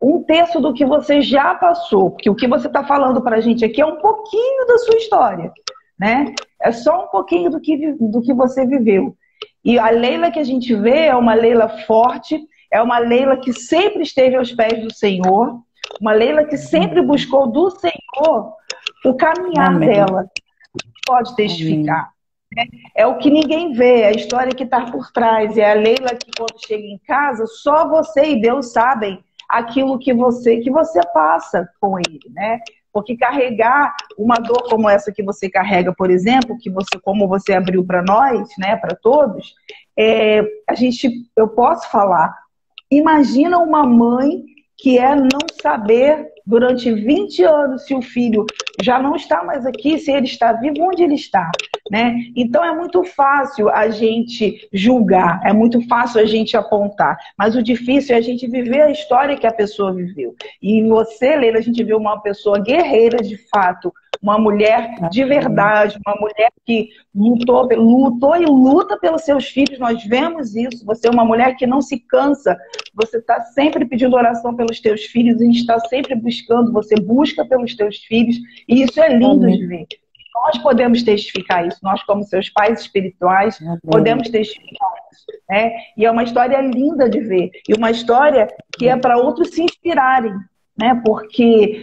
1/3 do que você já passou, porque o que você está falando para a gente aqui é um pouquinho da sua história, né? É só um pouquinho do que você viveu. E a Leila que a gente vê é uma Leila forte, é uma Leila que sempre esteve aos pés do Senhor, uma Leila que sempre buscou do Senhor o caminhar dela. Pode testificar. É o que ninguém vê, é a história que está por trás. É a Leila que, quando chega em casa, só você e Deus sabem aquilo que você passa com ele, né? Porque carregar uma dor como essa que você carrega, por exemplo, como você abriu para nós, né, para todos, eu posso falar. Imagina uma mãe que é não saber durante 20 anos se o filho já não está mais aqui, se ele está vivo, onde ele está, né? Então é muito fácil a gente julgar, é muito fácil a gente apontar, mas o difícil é a gente viver a história que a pessoa viveu. E você, Leila, a gente viu uma pessoa guerreira de fato, uma mulher de verdade, uma mulher que lutou e luta pelos seus filhos. Nós vemos isso. Você é uma mulher que não se cansa. Você está sempre pedindo oração pelos teus filhos. A gente está sempre buscando. Você busca pelos teus filhos. E isso é lindo de ver. Nós podemos testificar isso. Nós, como seus pais espirituais, podemos testificar isso, né? E é uma história linda de ver. E uma história que é para outros se inspirarem. Né? Porque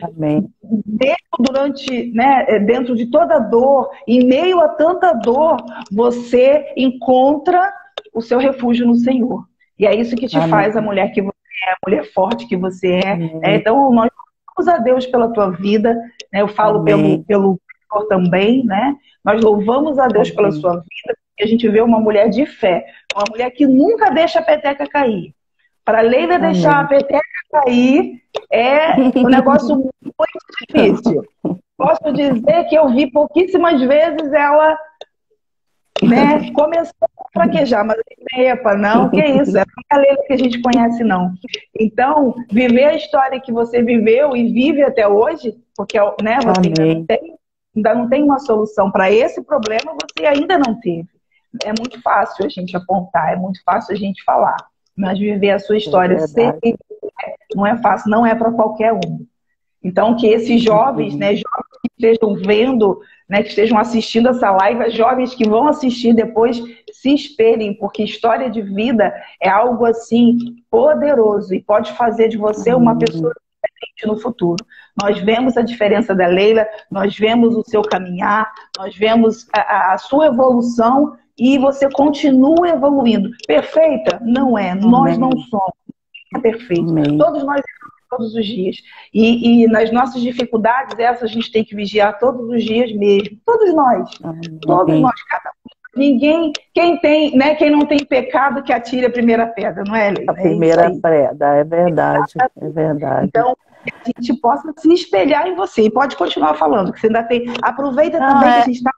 dentro de toda dor, em meio a tanta dor, você encontra o seu refúgio no Senhor. E é isso que te faz a mulher que você é, a mulher forte que você é. Então, nós louvamos a Deus pela tua vida, né? Eu falo pelo Senhor também, né? Nós louvamos a Deus pela sua vida, porque a gente vê uma mulher de fé, uma mulher que nunca deixa a peteca cair. Para a Leila deixar a peteca cair é um negócio muito difícil. Posso dizer que eu vi pouquíssimas vezes ela, né, começar a fraquejar, mas epa, não, que isso, é a Leila que a gente conhece, não. Então, viver a história que você viveu e vive até hoje, porque, né, você ainda não tem uma solução para esse problema, você ainda não teve. É muito fácil a gente apontar, é muito fácil a gente falar. Mas viver a sua história não é fácil, não é para qualquer um. Então, que esses jovens, né, jovens que estejam vendo, né, que estejam assistindo essa live, jovens que vão assistir depois, se espelhem, porque história de vida é algo assim poderoso e pode fazer de você uma pessoa diferente no futuro. Nós vemos a diferença da Leila, nós vemos o seu caminhar, nós vemos a sua evolução. E você continua evoluindo. Perfeita? Não é. Nós não somos. É perfeito. Todos nós erramos todos os dias. E nas nossas dificuldades, essas a gente tem que vigiar todos os dias mesmo. Todos nós. Todos nós. Cada um. Ninguém. Quem não tem pecado, que atire a primeira pedra, não é, Leila? A primeira pedra, é verdade. É verdade. Então, que a gente possa se espelhar em você. E pode continuar falando, que você ainda tem. Aproveita também que a gente está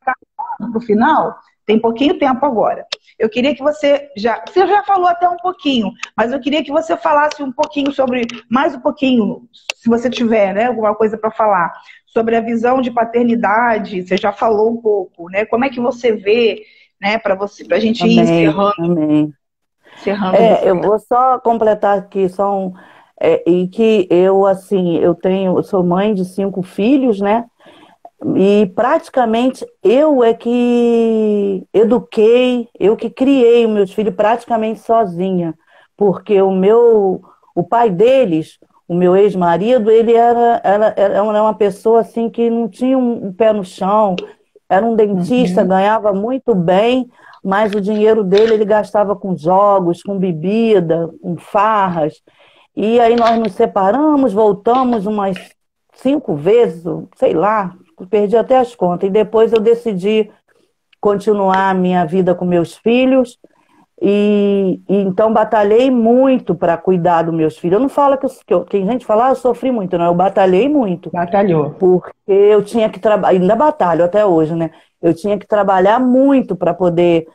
no final. Tem pouquinho tempo agora. Eu queria que você já falou até um pouquinho, mas eu queria que você falasse um pouquinho mais um pouquinho, se você tiver, né, alguma coisa para falar, sobre a visão de paternidade. Você já falou um pouco, né? Como é que você vê, né, para a gente ir encerrando. Eu vou só completar aqui, e que eu sou mãe de 5 filhos, né? E praticamente eu é que eduquei, eu que criei os meus filhos praticamente sozinha, porque o pai deles, o meu ex-marido, ele era uma pessoa assim que não tinha um pé no chão, era um dentista, ganhava muito bem, mas o dinheiro dele ele gastava com jogos, com bebida, com farras, e aí nós nos separamos, voltamos umas 5 vezes, sei lá, perdi até as contas. E depois eu decidi continuar a minha vida com meus filhos. E então batalhei muito para cuidar dos meus filhos. Eu não falo que a gente fala, eu sofri muito, não. Eu batalhei muito. Batalhou. Porque eu tinha que trabalhar, ainda batalho até hoje, né? Eu tinha que trabalhar muito para poder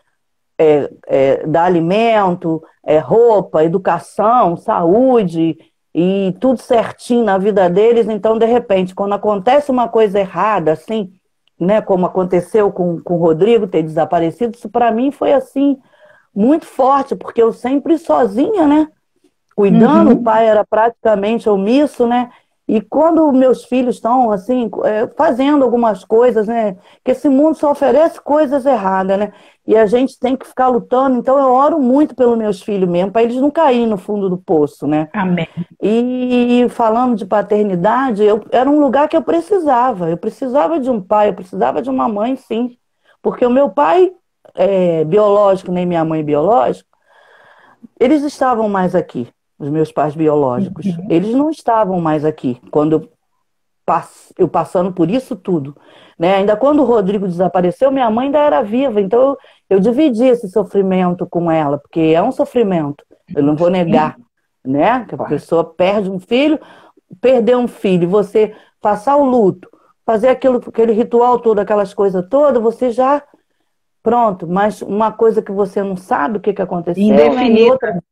dar alimento, roupa, educação, saúde, e tudo certinho na vida deles. Então, de repente, quando acontece uma coisa errada, assim, né, como aconteceu com o Rodrigo ter desaparecido, isso para mim foi, assim, muito forte, porque eu sempre sozinha, né, cuidando, o pai era praticamente omisso, né, e quando meus filhos estão, assim, fazendo algumas coisas, né, que esse mundo só oferece coisas erradas, né, e a gente tem que ficar lutando. Então eu oro muito pelos meus filhos mesmo, para eles não caírem no fundo do poço, né. Amém. E falando de paternidade, era um lugar que eu precisava de um pai, eu precisava de uma mãe, sim, porque o meu pai biológico, nem minha mãe biológica, eles estavam mais aqui, os meus pais biológicos. Eles não estavam mais aqui quando eu passando por isso tudo. Né? Ainda quando o Rodrigo desapareceu, minha mãe ainda era viva, então eu dividi esse sofrimento com ela, porque é um sofrimento, eu não vou negar, né? Que a pessoa perde um filho, perder um filho, você passar o luto, fazer aquele ritual todo, aquelas coisas todas, você já pronto, mas uma coisa que você não sabe o que aconteceu, indefinido. Né? E outra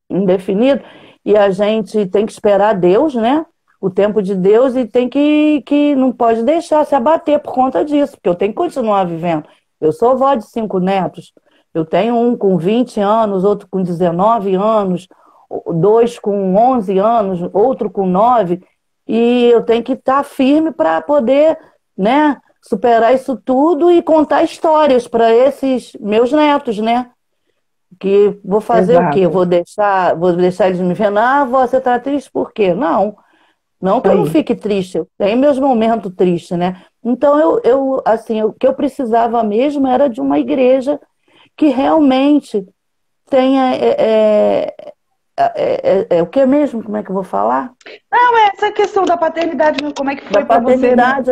indefinido, e a gente tem que esperar Deus, né? O tempo de Deus, e tem que não pode deixar se abater por conta disso, porque eu tenho que continuar vivendo. Eu sou avó de 5 netos, eu tenho um com 20 anos, outro com 19 anos, 2 com 11 anos, outro com 9, e eu tenho que estar firme para poder, né, superar isso tudo e contar histórias para esses meus netos, né? Que vou fazer Exato. O quê? Vou deixar eles me vendo, você tá triste por quê? Não que eu não fique triste, eu tenho meus momentos tristes, né? Então, o que eu precisava mesmo era de uma igreja que realmente tenha... o que mesmo? Como é que eu vou falar? Não, essa questão da paternidade, como é que foi para você? Da paternidade,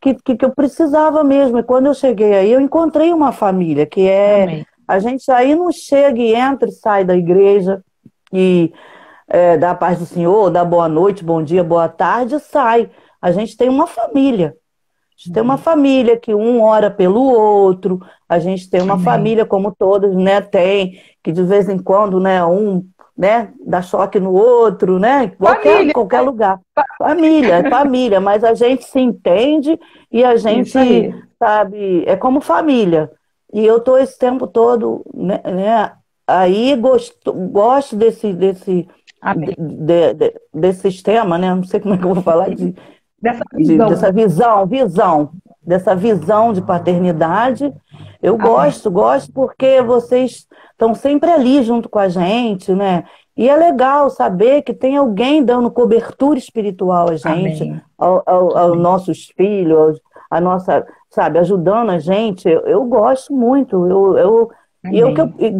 que eu precisava mesmo. E quando eu cheguei aí, eu encontrei uma família, que Amém. A gente aí não chega e entra e sai da igreja e dá a paz do Senhor, dá boa noite, bom dia, boa tarde, e sai. A gente tem uma família. A gente tem uma família que um ora pelo outro, a gente tem uma família como todos, né, tem, que de vez em quando, né, um, né, dá choque no outro, né, qualquer lugar. Família, mas a gente se entende e a gente, sabe, é como família. E eu tô esse tempo todo, né aí gosto desse sistema, né, não sei como é que eu vou falar dessa visão de paternidade. Eu gosto porque vocês estão sempre ali junto com a gente, né? E é legal saber que tem alguém dando cobertura espiritual a gente, aos nossos filhos, a nossa, sabe, ajudando a gente. Eu gosto muito.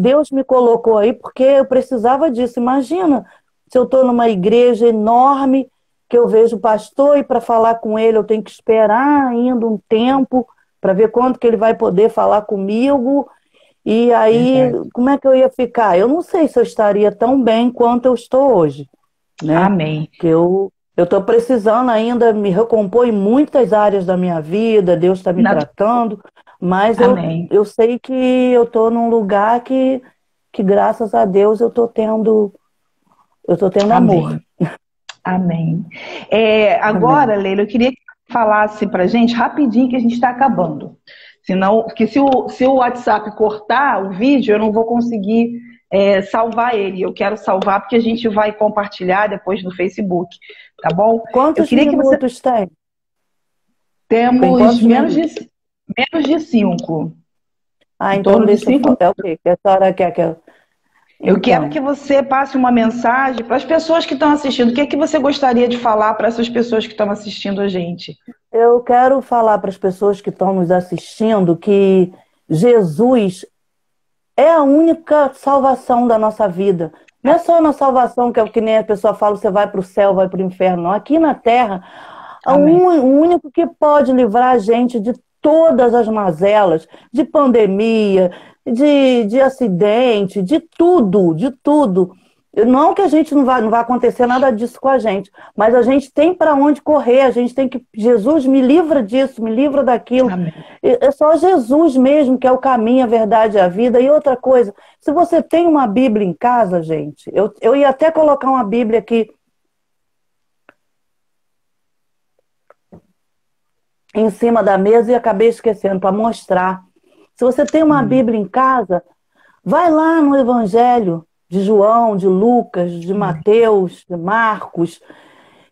Deus me colocou aí porque eu precisava disso. Imagina se eu estou numa igreja enorme, que eu vejo o pastor e para falar com ele eu tenho que esperar ainda um tempo para ver quando que ele vai poder falar comigo. E aí, como é que eu ia ficar? Eu não sei se eu estaria tão bem quanto eu estou hoje. Né? Amém. Que eu estou precisando ainda me recompor em muitas áreas da minha vida, Deus está me tratando, mas eu sei que eu estou num lugar que graças a Deus eu estou tendo amor. Amém. Agora, Leila, eu queria que você falasse pra gente rapidinho, que a gente está acabando. Senão, que se o WhatsApp cortar o vídeo, eu não vou conseguir salvar ele. Eu quero salvar porque a gente vai compartilhar depois no Facebook, tá bom? Quantos minutos tem? Temos menos de 5. Então deixa eu falar. É o quê? A senhora quer que eu quero que você passe uma mensagem para as pessoas que estão assistindo. O que é que você gostaria de falar para essas pessoas que estão assistindo a gente? Eu quero falar para as pessoas que estão nos assistindo que Jesus é a única salvação da nossa vida. Não é só na salvação, que é o que nem a pessoa fala, você vai para o céu, vai para o inferno. Não. Aqui na Terra, o único que pode livrar a gente de todas as mazelas, de pandemia, de acidente, de tudo. Não que a gente não vai acontecer nada disso com a gente, mas a gente tem para onde correr, a gente tem que... Jesus, me livra disso, me livra daquilo. Amém. É só Jesus mesmo que é o caminho, a verdade e a vida. E outra coisa, se você tem uma Bíblia em casa, gente, eu ia até colocar uma Bíblia aqui em cima da mesa e acabei esquecendo para mostrar. Se você tem uma Bíblia em casa, vai lá no Evangelho de João, de Lucas, de Mateus, de Marcos,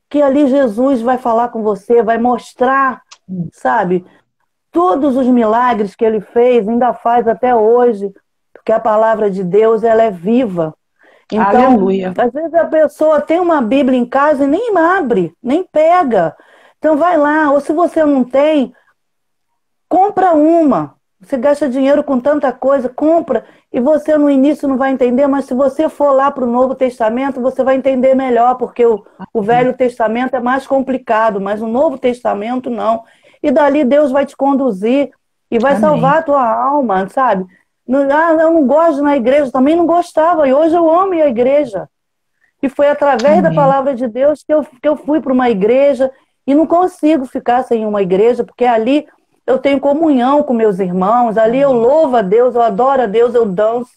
que ali Jesus vai falar com você, vai mostrar, sabe, todos os milagres que ele fez, ainda faz até hoje, porque a palavra de Deus, ela é viva. Então, aleluia. Às vezes a pessoa tem uma Bíblia em casa e nem abre, nem pega. Então vai lá, ou se você não tem, compra uma. Você gasta dinheiro com tanta coisa, compra, e você no início não vai entender, mas se você for lá para o Novo Testamento, você vai entender melhor, porque o Velho Testamento é mais complicado, mas o Novo Testamento não. E dali Deus vai te conduzir e vai salvar a tua alma, sabe? Eu não gosto de ir na igreja, também não gostava, e hoje eu amo ir à igreja. E foi através da palavra de Deus que eu fui para uma igreja, e não consigo ficar sem uma igreja, porque ali eu tenho comunhão com meus irmãos, ali eu louvo a Deus, eu adoro a Deus, eu danço.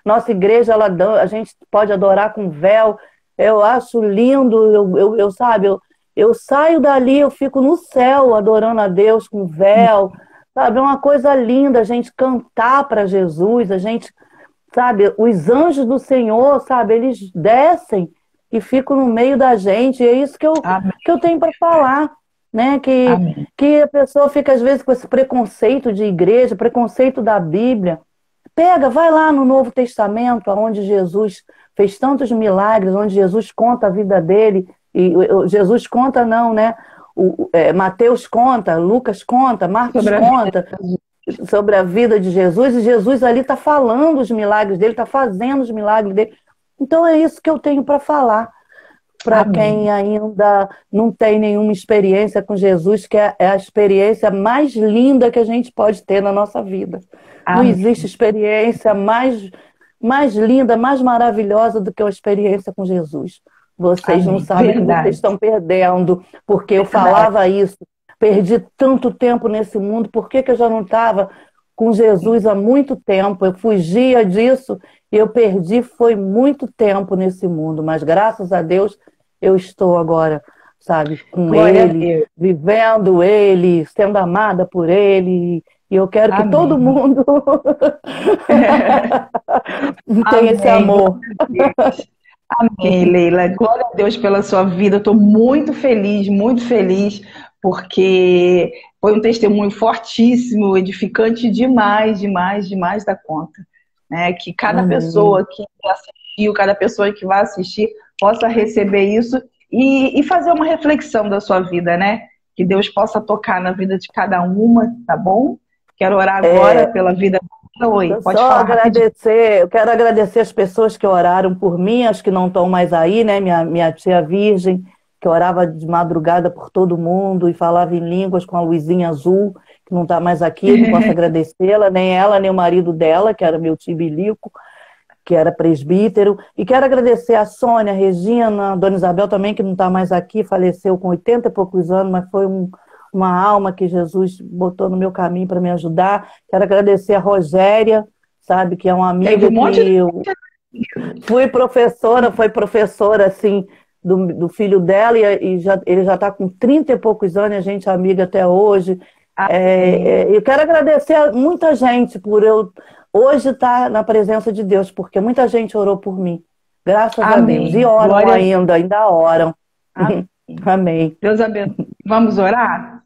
Nossa igreja, a gente pode adorar com véu, eu acho lindo, eu saio dali, eu fico no céu adorando a Deus com véu, sabe? É uma coisa linda a gente cantar para Jesus, a gente, sabe, os anjos do Senhor, sabe, eles descem e ficam no meio da gente, e é isso que eu tenho para falar. Né? Que a pessoa fica às vezes com esse preconceito de igreja, preconceito da Bíblia. Vai lá no Novo Testamento, onde Jesus fez tantos milagres, onde Jesus conta a vida dele, e Jesus conta não, né? Mateus conta, Lucas conta, Marcos conta sobre a vida de Jesus, e Jesus ali está falando os milagres dele, está fazendo os milagres dele. Então é isso que eu tenho para falar. Para quem ainda não tem nenhuma experiência com Jesus, que é a experiência mais linda que a gente pode ter na nossa vida. Não existe experiência mais linda, mais maravilhosa do que a experiência com Jesus. Vocês não sabem o que vocês estão perdendo, porque eu falava isso. Perdi tanto tempo nesse mundo, por que eu já não estava com Jesus há muito tempo? Eu fugia disso e eu perdi, foi muito tempo nesse mundo, mas graças a Deus eu estou agora, sabe, com Ele, vivendo Ele, sendo amada por Ele, e eu quero que todo mundo tenha esse amor. Amém, Leila. Glória a Deus pela sua vida. Estou muito feliz, porque foi um testemunho fortíssimo, edificante demais da conta. Né? Que cada pessoa que assistiu, cada pessoa que vai assistir, possa receber isso e fazer uma reflexão da sua vida, né? Que Deus possa tocar na vida de cada uma, tá bom? Quero orar agora pela vida. Oi, pode falar. Eu quero agradecer as pessoas que oraram por mim, as que não estão mais aí, né? Minha tia Virgem, que orava de madrugada por todo mundo e falava em línguas com a luzinha azul, que não está mais aqui, não posso agradecê-la, nem ela, nem o marido dela, que era meu tio Bilico, que era presbítero, e quero agradecer a Sônia, a Regina, a Dona Isabel também, que não está mais aqui, faleceu com 80 e poucos anos, mas foi uma alma que Jesus botou no meu caminho para me ajudar. Quero agradecer a Rogéria, sabe, que é uma amiga que eu foi professora, assim, do filho dela, e ele já está com 30 e poucos anos, e a gente é amiga até hoje. Eu quero agradecer a muita gente por eu hoje estar na presença de Deus, porque muita gente orou por mim. Graças a Deus. E oram ainda oram. Amém. Deus abençoe. Vamos orar?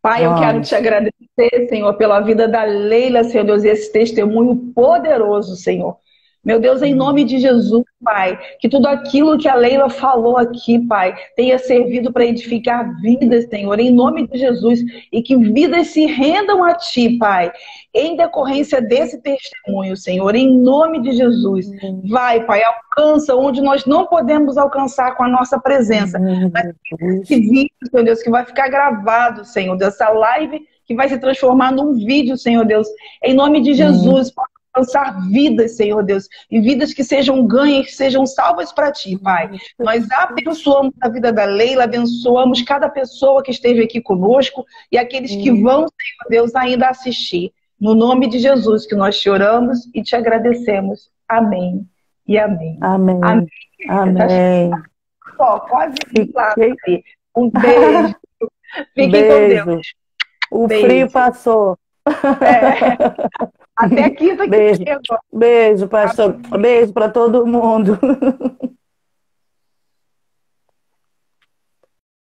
Pai, eu quero te agradecer, Senhor, pela vida da Leila, Senhor Deus, e esse testemunho poderoso, Senhor. Meu Deus, em nome de Jesus, Pai, que tudo aquilo que a Leila falou aqui, Pai, tenha servido para edificar vidas, Senhor, em nome de Jesus, e que vidas se rendam a Ti, Pai, em decorrência desse testemunho, Senhor, em nome de Jesus. Vai, Pai, alcança onde nós não podemos alcançar com a nossa presença. Mas esse vídeo, Senhor Deus, que vai ficar gravado, Senhor Deus, essa live que vai se transformar num vídeo, Senhor Deus, em nome de Jesus, Pai. Alcançar vidas, Senhor Deus, e vidas que sejam ganhas, que sejam salvas para Ti, Pai. Nós abençoamos a vida da Leila, abençoamos cada pessoa que esteve aqui conosco e aqueles que vão, Senhor Deus, ainda assistir. No nome de Jesus que nós te oramos e te agradecemos. Amém e amém. Amém. Amém. Amém. Quase lá. Um beijo. Fiquem com Deus. O frio passou. Até quinta que chegou. Beijo, pastor. Beijo para todo mundo.